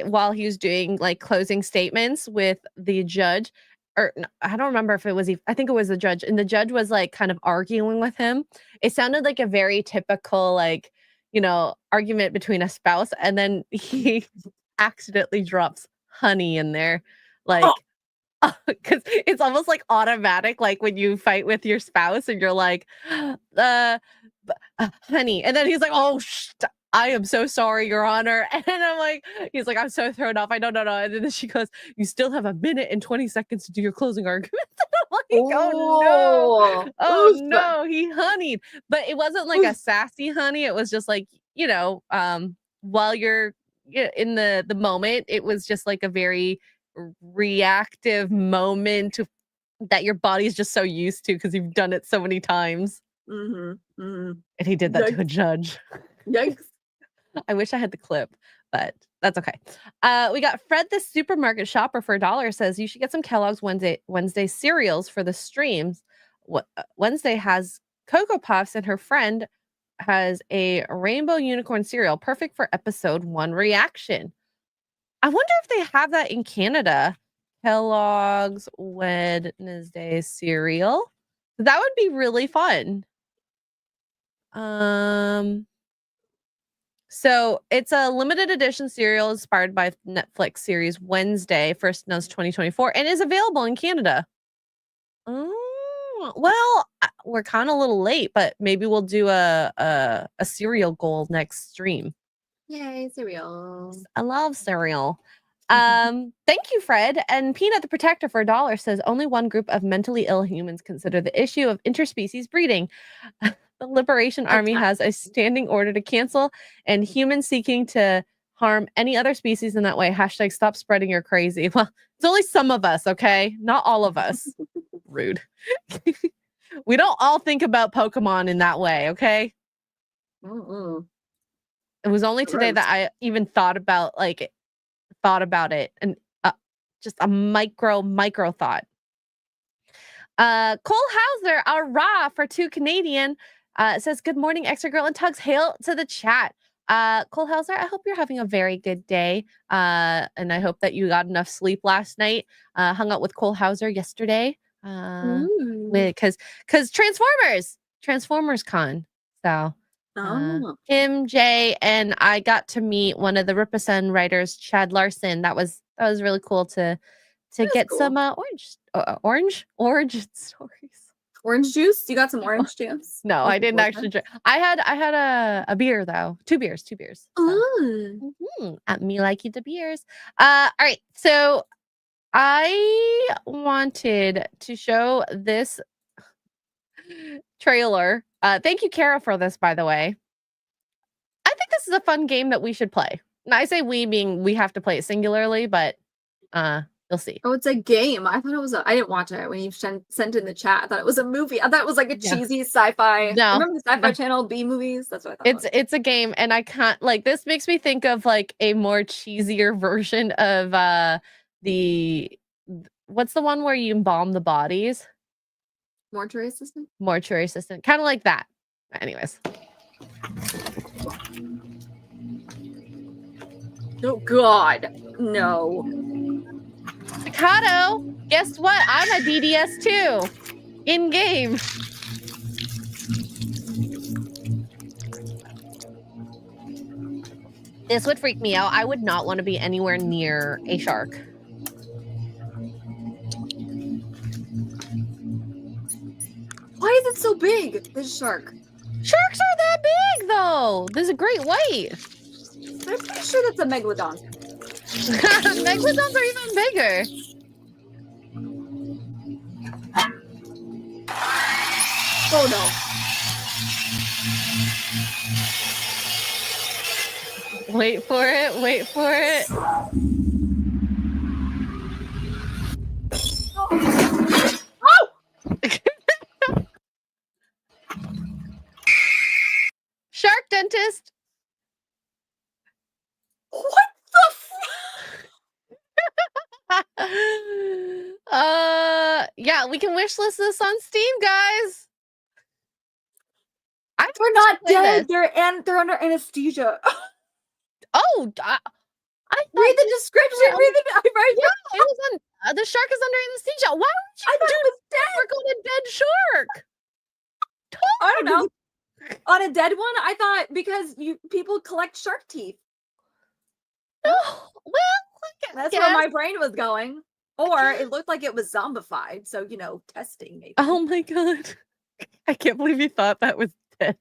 while he was doing like closing statements with the judge, or no, I don't remember if it was, I think it was the judge, and the judge was like kind of arguing with him. It sounded like a very typical like, argument between a spouse, and then he accidentally drops honey in there, like, because it's almost like automatic, like when you fight with your spouse and you're like, honey, and then he's like, oh, I am so sorry, Your Honor, and I'm like, he's like, I'm so thrown off. I don't know, and then she goes, you still have a minute and 20 seconds to do your closing argument. And I'm like, oh no, he honeyed, but it wasn't like a sassy honey. It was just like, while you're in the moment, it was just like a very reactive moment that your body's just so used to because you've done it so many times. And he did that to a judge. Yikes. I wish I had the clip, but that's okay. We got Fred the supermarket shopper for $1 says you should get some Kellogg's Wednesday cereals for the streams. Wednesday has Cocoa Puffs and her friend has a rainbow unicorn cereal, perfect for episode 1 reaction. I wonder if they have that in Canada. Kellogg's Wednesday cereal. That would be really fun. So it's a limited edition cereal inspired by Netflix series Wednesday, first announced 2024, and is available in Canada. Well, we're kind of a little late, but maybe we'll do a cereal goal next stream. Yay, cereal. I love cereal. Thank you, Fred. And Peanut the Protector for $1 says only one group of mentally ill humans consider the issue of interspecies breeding. The Liberation Army has a standing order to cancel and humans seeking to harm any other species in that way. # stop spreading your crazy. Well, it's only some of us, okay? Not all of us. Rude. We don't all think about Pokemon in that way, okay? It was only today that I even thought about it, and just a micro thought. Cole Hauser, rah for 2 Canadian, says, good morning, Xray Girl and Tuggs. Hail to the chat. Cole Hauser, I hope you're having a very good day. And I hope that you got enough sleep last night. Hung out with Cole Hauser yesterday. Because Transformers Con. So him, Jay, and I got to meet one of the Ripasen writers, Chad Larson. That was really cool to get cool. some orange stories. Orange juice? You got some orange juice? No, I didn't actually drink. I had a beer though. 2 beers. So. At me like you the beers. All right. So I wanted to show this trailer. Thank you, Kara, for this, by the way. I think this is a fun game that we should play. And I say we mean we have to play it singularly, but you'll see. Oh, it's a game. I thought it was I didn't watch it when you sent in the chat. I thought it was a movie. I thought it was like a cheesy sci-fi. No. Remember the Sci-Fi Channel B movies? That's what I thought. It's a game, and I can't this makes me think of like a more cheesier version of what's the one where you embalm the bodies? Mortuary Assistant? Mortuary Assistant. Kind of like that. Anyways. Oh God. No. Staccato, guess what? I'm a DDS too. In game. This would freak me out. I would not want to be anywhere near a shark. Why is it so big, this shark? Sharks are that big, though. There's a great white. I'm pretty sure that's a megalodon. Megalodons are even bigger. Oh no. Wait for it. Oh! Shark dentist. What the yeah, we can wish list this on Steam, guys. They're not dead. They're under anesthesia. Oh, Read the description. Read the right. Yeah, it was on. The shark is under anesthesia. Why would you do this? We're going to dead shark. I don't know. On a dead one, I thought because people collect shark teeth. No, well, that's where my brain was going. Or it looked like it was zombified, so testing maybe. Oh my God, I can't believe you thought that was dead.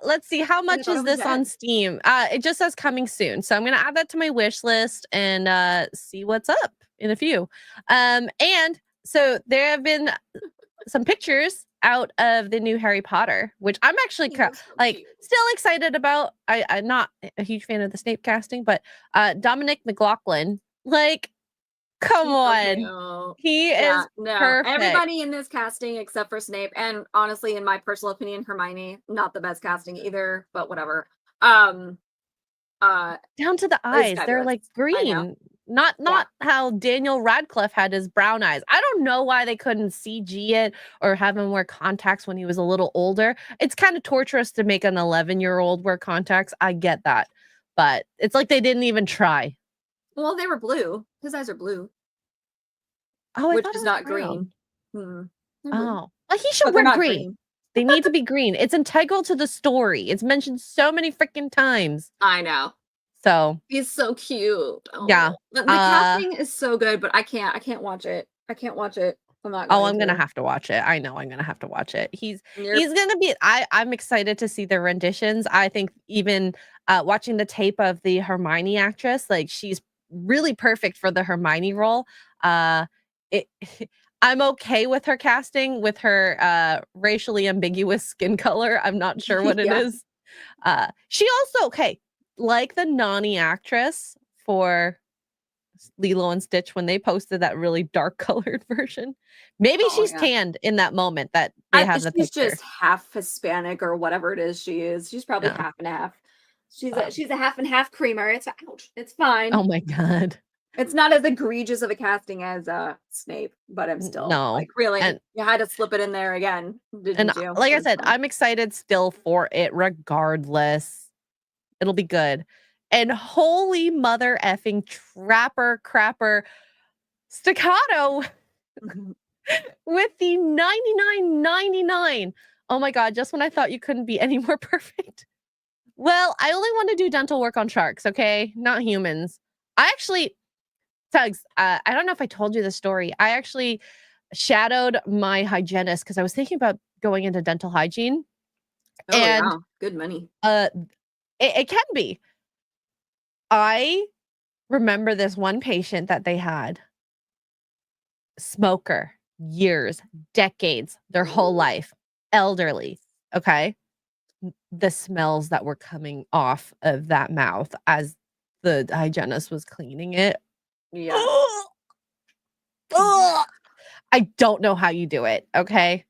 Let's see, how much is this on Steam? It just says coming soon, so I'm gonna add that to my wish list and see what's up in a few. And so there have been some pictures out of the new Harry Potter, which I'm actually still excited about. I'm not a huge fan of the Snape casting, but Dominic McLaughlin, come on. He is perfect. Everybody in this casting except for Snape, and honestly, in my personal opinion, Hermione, not the best casting either, but whatever. Down to the eyes, they're like green. Not how Daniel Radcliffe had his brown eyes. I don't know why they couldn't CG it or have him wear contacts when he was a little older. It's kind of torturous to make an 11-year-old wear contacts. I get that. But it's like they didn't even try. Well, they were blue. His eyes are blue. Oh, which is not green. Oh, well, he should wear green. They need to be green. It's integral to the story. It's mentioned so many freaking times. I know. So he's so cute. Oh. Yeah, the casting is so good, but I can't watch it. I can't watch it. I'm not. I'm gonna have to watch it. I know I'm gonna have to watch it. He's gonna be. I'm excited to see the renditions. I think even watching the tape of the Hermione actress, she's really perfect for the Hermione role. I'm okay with her casting with her racially ambiguous skin color. I'm not sure what it is. She also like the Nani actress for Lilo and Stitch when they posted that really dark colored version. Maybe she's tanned in that moment that they have the picture. She's just half Hispanic or whatever it is she is. She's probably half and half. She's a half and half creamer. It's ouch. It's fine. Oh my God. It's not as egregious of a casting as Snape, but I'm still No. like, really? And- you had to slip it in there again, didn't you? Like I That's said, fine. I'm excited still for it regardless. It'll be good. And holy mother effing trapper crapper staccato with the 99.99. Oh my god, just when I thought you couldn't be any more perfect. Well, I only want to do dental work on sharks, okay? Not humans. I actually, Tuggs, I don't know if I told you the story. I actually shadowed my hygienist because I was thinking about going into dental hygiene. Oh and yeah, good money. It can be. I remember this one patient that they had. Smoker, years, decades, their whole life, elderly, okay? The smells that were coming off of that mouth as the hygienist was cleaning it. Yeah. Ugh. I don't know how you do it, okay?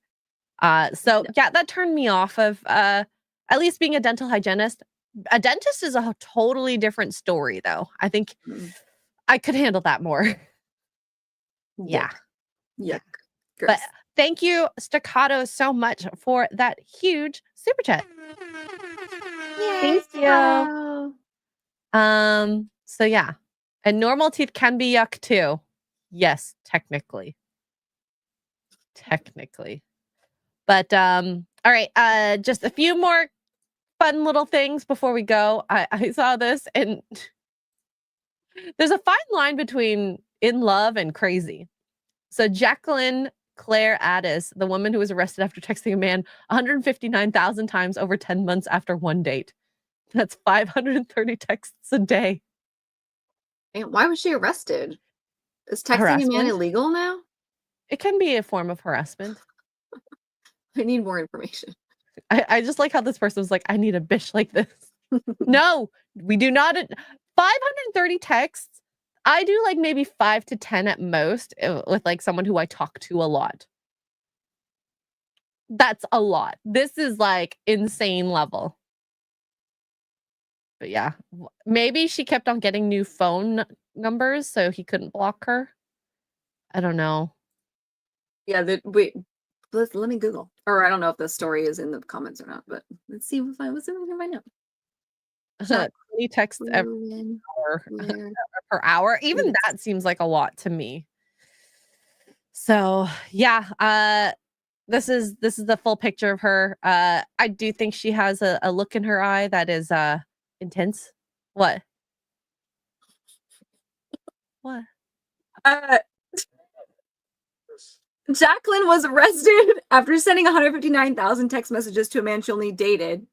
So yeah, that turned me off of at least being a dental hygienist. A dentist is a totally different story though. I think I could handle that more. Yeah. Yuck. But thank you, Staccato, so much for that huge super chat. Thank you. So yeah. And normal teeth can be yuck too. Yes, technically. But all right, just a few more fun little things before we go. I saw this and there's a fine line between in love and crazy. So Jacqueline Claire Addis, the woman who was arrested after texting a man 159,000 times over 10 months after one date. That's 530 texts a day. And why was she arrested? Is texting a Harassment? man illegal now? It can be a form of harassment. I need more information. I just like how this person was like, I need a bitch like this. No, we do not. 530 texts. I do like maybe 5 to 10 at most with like someone who I talk to a lot. That's a lot. This is like insane level. But yeah, maybe she kept on getting new phone numbers so he couldn't block her. I don't know. Yeah, let me Google. Or I don't know if the story is in the comments or not, but let's see if I find out. 20 texts every hour per hour. Even that seems like a lot to me. So yeah, this is the full picture of her. I do think she has a look in her eye that is intense. What? What? Jacqueline was arrested after sending 159,000 text messages to a man she only dated.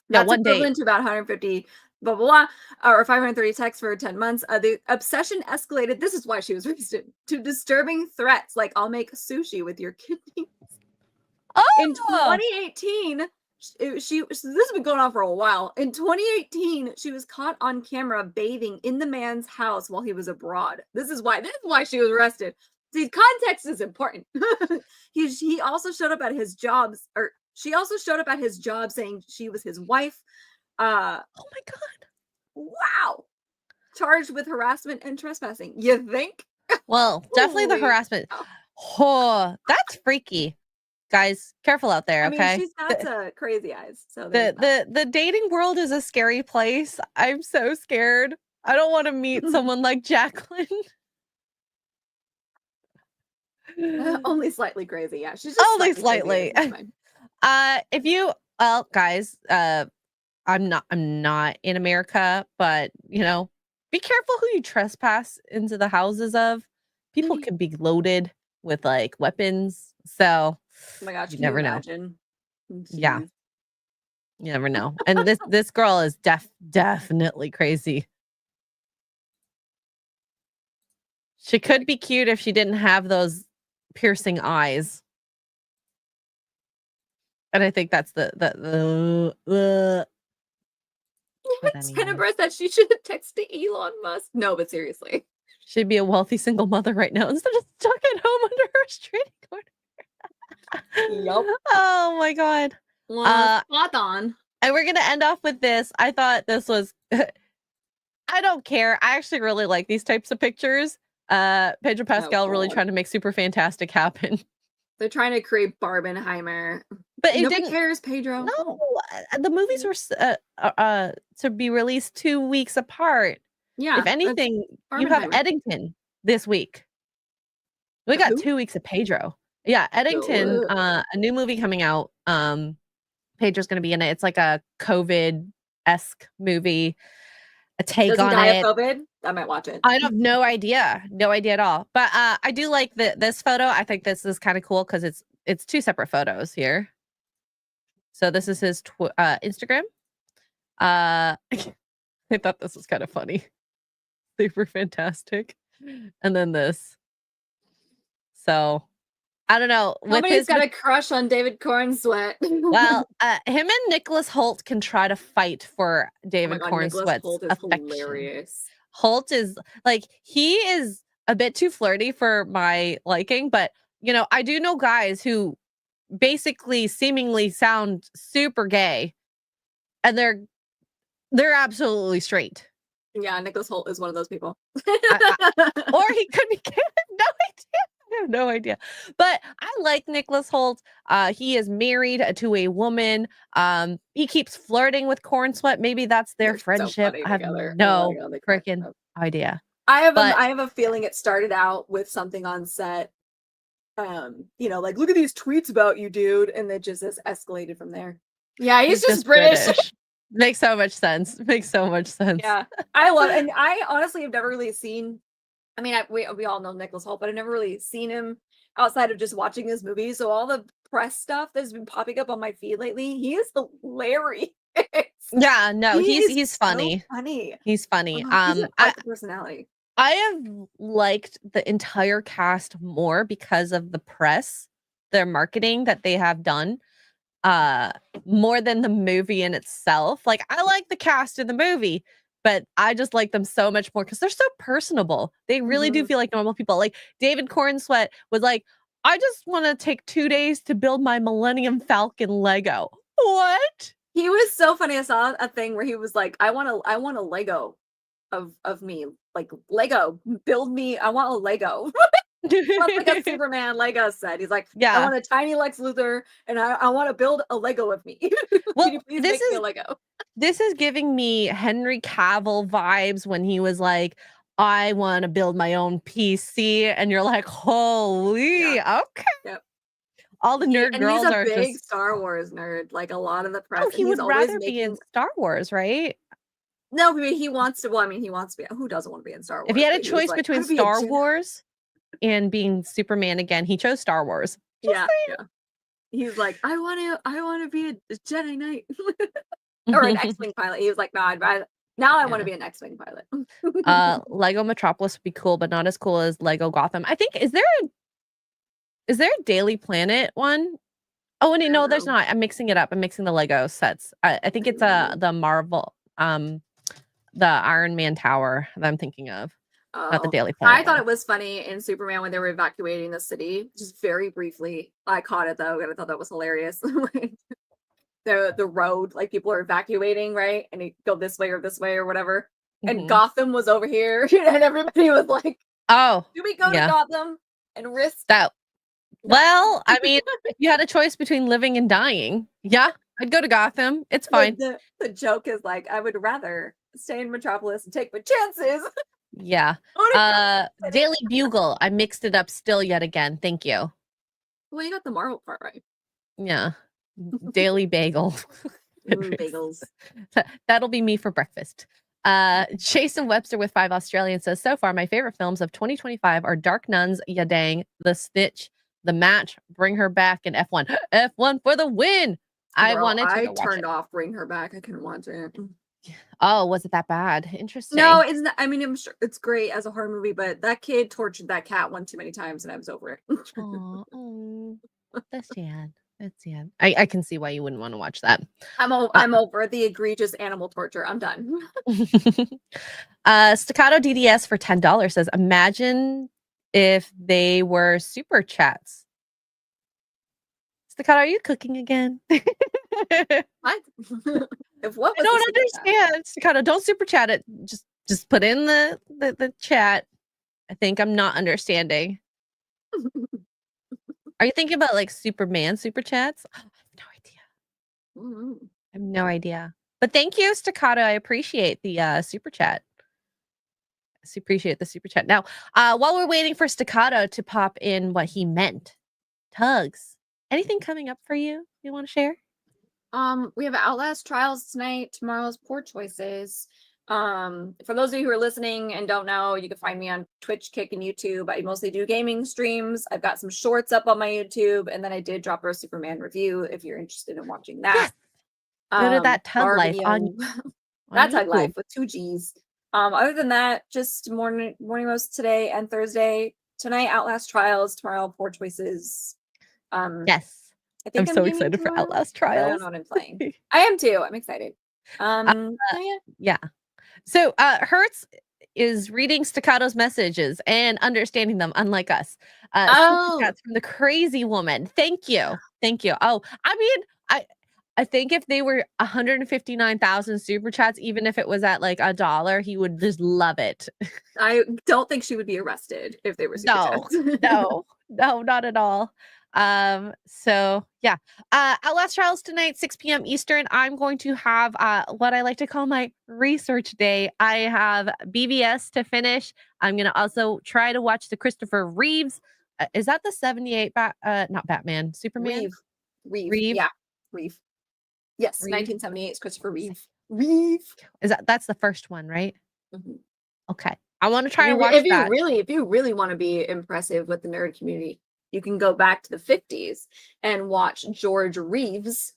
That's one equivalent date. to about 150 blah blah blah, or 530 texts for 10 months. The obsession escalated. This is why she was arrested, to disturbing threats like "I'll make sushi with your kidneys." Oh! In 2018, this has been going on for a while. In 2018, she was caught on camera bathing in the man's house while he was abroad. This is why she was arrested. See, context is important. He also showed up at his jobs, or she also showed up at his job saying she was his wife. Oh my god! Wow, charged with harassment and trespassing. You think? Well, definitely the harassment. Oh, that's freaky. Guys, careful out there, okay? I mean, she's got crazy eyes. So the dating world is a scary place. I'm so scared. I don't want to meet someone like Jacqueline. Only slightly crazy. Yeah, she's just only slightly. If you, well, guys, I'm not in America, but you know, be careful who you trespass into the houses of. People can be loaded with like weapons, so oh my gosh, you never know. Yeah, Jeez. you never know. And this girl is definitely crazy. She could be cute if she didn't have those piercing eyes. And I think that's the Tenebris that she should have texted Elon Musk. No, but seriously. She'd be a wealthy single mother right now instead of stuck at home under her restraining order. Yup. Oh my god. Well, spot on. And we're gonna end off with this. I thought this was I don't care. I actually really like these types of pictures. Pedro Pascal really God. trying to make super fantastic happen. They're trying to create Barbenheimer. But it Nobody didn't. cares, Pedro. No, the movies were to be released 2 weeks apart. Yeah. If anything, you have Barbenheimer. Eddington this week. We got Who? 2 weeks of Pedro. Yeah, Eddington, a new movie coming out. Pedro's gonna be in it. It's like a COVID-esque movie. A take Does he on die it. of COVID? I might watch it. I have no idea at all. But I do like this photo. I think this is kind of cool because it's 2 separate photos here. So this is his Instagram. I thought this was kind of funny. Super fantastic. And then this. So I don't know. Somebody's got a crush on David Cornsweat. Well, him and Nicholas Holt can try to fight for David Nicholas Cornsweat's Holt is affection. hilarious. Holt is like, he is a bit too flirty for my liking, but you know, I do know guys who basically seemingly sound super gay and they're absolutely straight. Yeah, Nicholas Holt is one of those people. Or he could be gay. I have no idea. But I like Nicholas Holt. He is married to a woman. He keeps flirting with Cornsweat. Maybe that's their They're so friendship. funny I have together. no Oh my God, they crack freaking up. idea. I have But- a feeling it started out with something on set. You know, like, look at these tweets about you, dude, and it just has escalated from there. Yeah, he's just British. Makes so much sense. Yeah, I love, and I honestly have never really seen. I mean, we all know Nicholas Holt, but I've never really seen him outside of just watching his movies. So all the press stuff that's been popping up on my feed lately, he is hilarious. Yeah, no, he's is funny. So funny. He's funny. He's an art personality. I have liked the entire cast more because of the press, their marketing that they have done, more than the movie in itself. Like, I like the cast in the movie, but I just like them so much more because they're so personable. They really do feel like normal people. Like David Cornsweat was like, I just want to take 2 days to build my Millennium Falcon Lego. What? He was so funny. I saw a thing where he was like, I want a Lego of me. Like, Lego, build me. I want a Lego. Like a Superman Lego set. He's like, Yeah. I want a tiny Lex Luthor, and I want to build a Lego of me. Well, Can you please this make me is- a Lego? This is giving me Henry Cavill vibes when he was like, I want to build my own PC. And you're like, holy, okay. Yep. All the nerd And girls he's a are big just. Star Wars nerd. Like, a lot of the press. Oh, and he he's would always rather be in making. Star Wars, right? No, but he wants to. Well, I mean, he wants to be. Who doesn't want to be in Star Wars? If he had a But was choice like, between "I wanna be a Star Jedi." Wars and being Superman again, he chose Star Wars. Yeah. He's like, I want to be a Jedi Knight or an X-wing pilot. He was like, no, I want to be an X-wing pilot. Lego Metropolis would be cool, but not as cool as Lego Gotham. I think is there a Daily Planet one? Oh, and no, there's know. not. I'm mixing it up. I'm mixing the Lego sets. I think it's the Marvel, the Iron Man Tower that I'm thinking of, not the Daily Planet. I thought it was funny in Superman when they were evacuating the city, just very briefly. I caught it though, and I thought that was hilarious. The road, like, people are evacuating, right? And they go this way or whatever. And Mhm. Gotham was over here, and everybody was like, Oh, do we go yeah. to Gotham and risk that. Well, I mean, if you had a choice between living and dying, yeah, I'd go to Gotham. It's fine. The joke is like, I would rather stay in Metropolis and take my chances. Yeah. Daily Bugle. I mixed it up still yet again. Thank you. Well, you got the Marvel part right. Yeah. Daily Bagel. Ooh, bagels. That'll be me for breakfast. Jason Webster with 5 Australian says, so far my favorite films of 2025 are Dark Nuns, Yadang, The Snitch, The Match, Bring Her Back, and F1. F1 for the win. I Girl, wanted to I go watch turned it. off Bring Her Back. I couldn't watch it. Oh, was it that bad? Interesting. No, it's not. I mean, I'm sure it's great as a horror movie, but that kid tortured that cat one too many times, and I was over it. Aw, that's sad. That's sad. I can see why you wouldn't want to watch that. I'm over the egregious animal torture. I'm done. Staccato DDS for $10 says, imagine if they were super chats. Staccato, are you cooking again? What? If what? I don't understand. Staccato, don't super chat it. Just Just put in the chat. I think I'm not understanding. Are you thinking about like Superman super chats? Oh, I have no idea. Mhm. I have no idea. But thank you, Staccato. I appreciate the super chat. Appreciate the super chat. Now, while we're waiting for Staccato to pop in what he meant, Tuggs, anything coming up for you want to share? We have Outlast Trials tonight. Tomorrow's Poor Choices. For those of you who are listening and don't know, you can find me on Twitch, Kick, and YouTube. I mostly do gaming streams. I've got some shorts up on my YouTube, and then I did drop a Superman review if you're interested in watching that. Yes. Go to that Tug our Life on that Tug YouTube. Life with 2 G's. Other than that, just morning roast today and Thursday. Tonight, Outlast Trials. Tomorrow, Poor Choices. Yes. I think I'm so gaming excited for tomorrow, Outlast but I don't Trials. know what I'm playing. I am too. I'm excited. Yeah. So Hertz is reading Staccato's messages and understanding them, unlike us. Super chats from the crazy woman. Thank you. Oh, I mean, I think if they were 159,000 super chats, even if it was at like $1, he would just love it. I don't think she would be arrested if they were super chats. No, not at all. So yeah, Outlast Trials tonight, 6 p.m. Eastern. I'm going to have what I like to call my research day. I have BVS to finish. I'm gonna also try to watch the Christopher Reeves. Is that the 78 not Batman, Superman? Reeve. Yeah, Reeve. Yes, Reeve? 1978 is Christopher Reeve. That's the first one, right? Mm-hmm. Okay. I want to try and watch if that. If you really want to be impressive with the nerd community, you can go back to the 50s and watch George Reeves.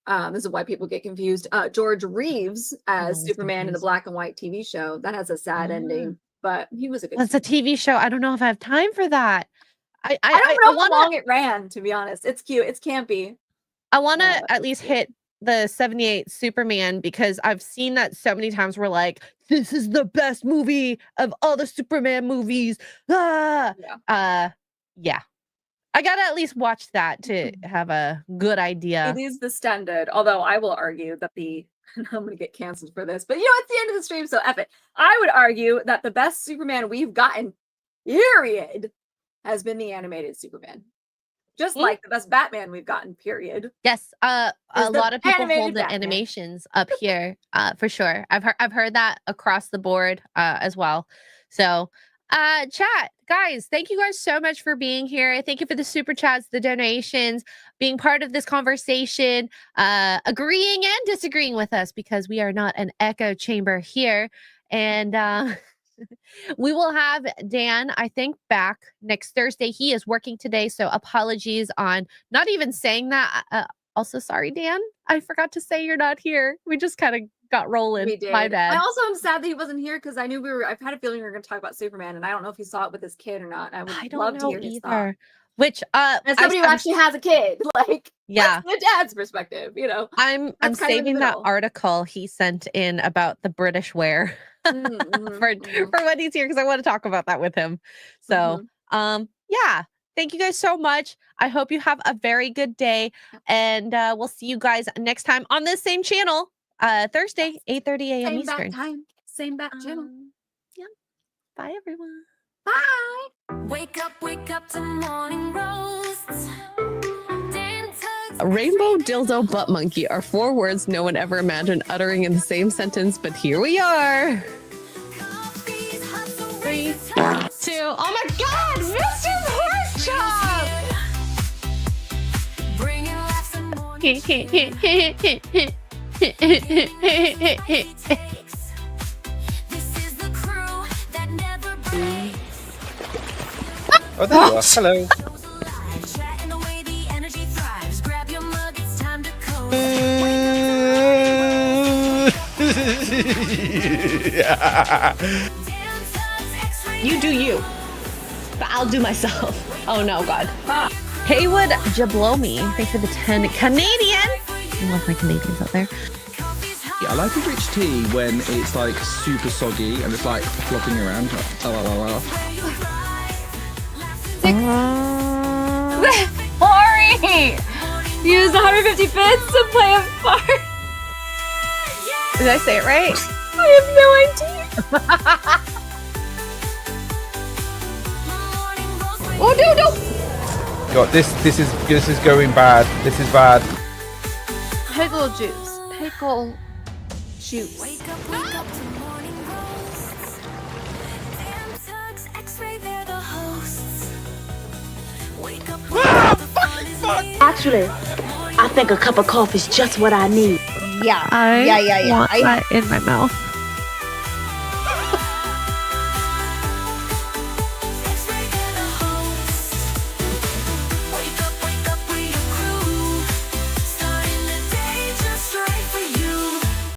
This is why people get confused. George Reeves as Superman in the black and white TV show. That has a sad ending, but he was a good. It's a TV show. I don't know if I have time for that. I don't know how long it ran, to be honest. It's cute. It's campy. I want to at least hit the 78 Superman because I've seen that so many times. We're like, this is the best movie of all the Superman movies. Yeah. I gotta at least watch that to have a good idea. It is the standard, although I will argue that I'm gonna get canceled for this, but it's the end of the stream, so F it. I would argue that the best Superman we've gotten, period, has been the animated Superman. Just like the best Batman we've gotten, period. Yes, a lot of people hold the Batman. animations up here, for sure. I've heard that across the board as well. So, chat, guys, thank you guys so much for being here. Thank you for the super chats, the donations, being part of this conversation, agreeing and disagreeing with us because we are not an echo chamber here. And we will have Dan, I think, back next Thursday. He is working today, so apologies on not even saying that. Also, sorry, Dan. I forgot to say you're not here. We just kind of got rolling. We did. My bad. I also am sad that he wasn't here because I knew I've had a feeling we were going to talk about Superman, and I don't know if he saw it with his kid or not. I would love to hear his thought. Which as somebody who actually has a kid, like the dad's perspective, I'm saving that article he sent in about the British wear for when he's here because I want to talk about that with him. So yeah, thank you guys so much. I hope you have a very good day, and we'll see you guys next time on this same channel, Thursday, 8:30 a.m. Eastern. Same back time, same back channel. Yeah. Bye, everyone. Bye. Wake up to morning roasts. Rainbow, dildo, butt monkey are 4 words no one ever imagined uttering in the same sentence, but here we are. 3, 2, oh my God, Mr. Oh, there you are. Hello. You do you, but I'll do myself. Oh no, God. Haywood Jablomi, thanks for the 10 Canadian. I love my Canadians out there. Yeah, I like a rich tea when it's like super soggy and it's like flopping around. Ori! Use 150 bits to play a part. Did I say it right? I have no idea. Oh no, no! God, this is going bad. This is bad. Pickle juice. Pickle juice. Wake up to morning roasts. Damn Tuggs, Xray, they're the hosts. Wake up the fun is in. Actually, I think a cup of coffee is just what I need. Yeah. I Yeah. want that in my mouth.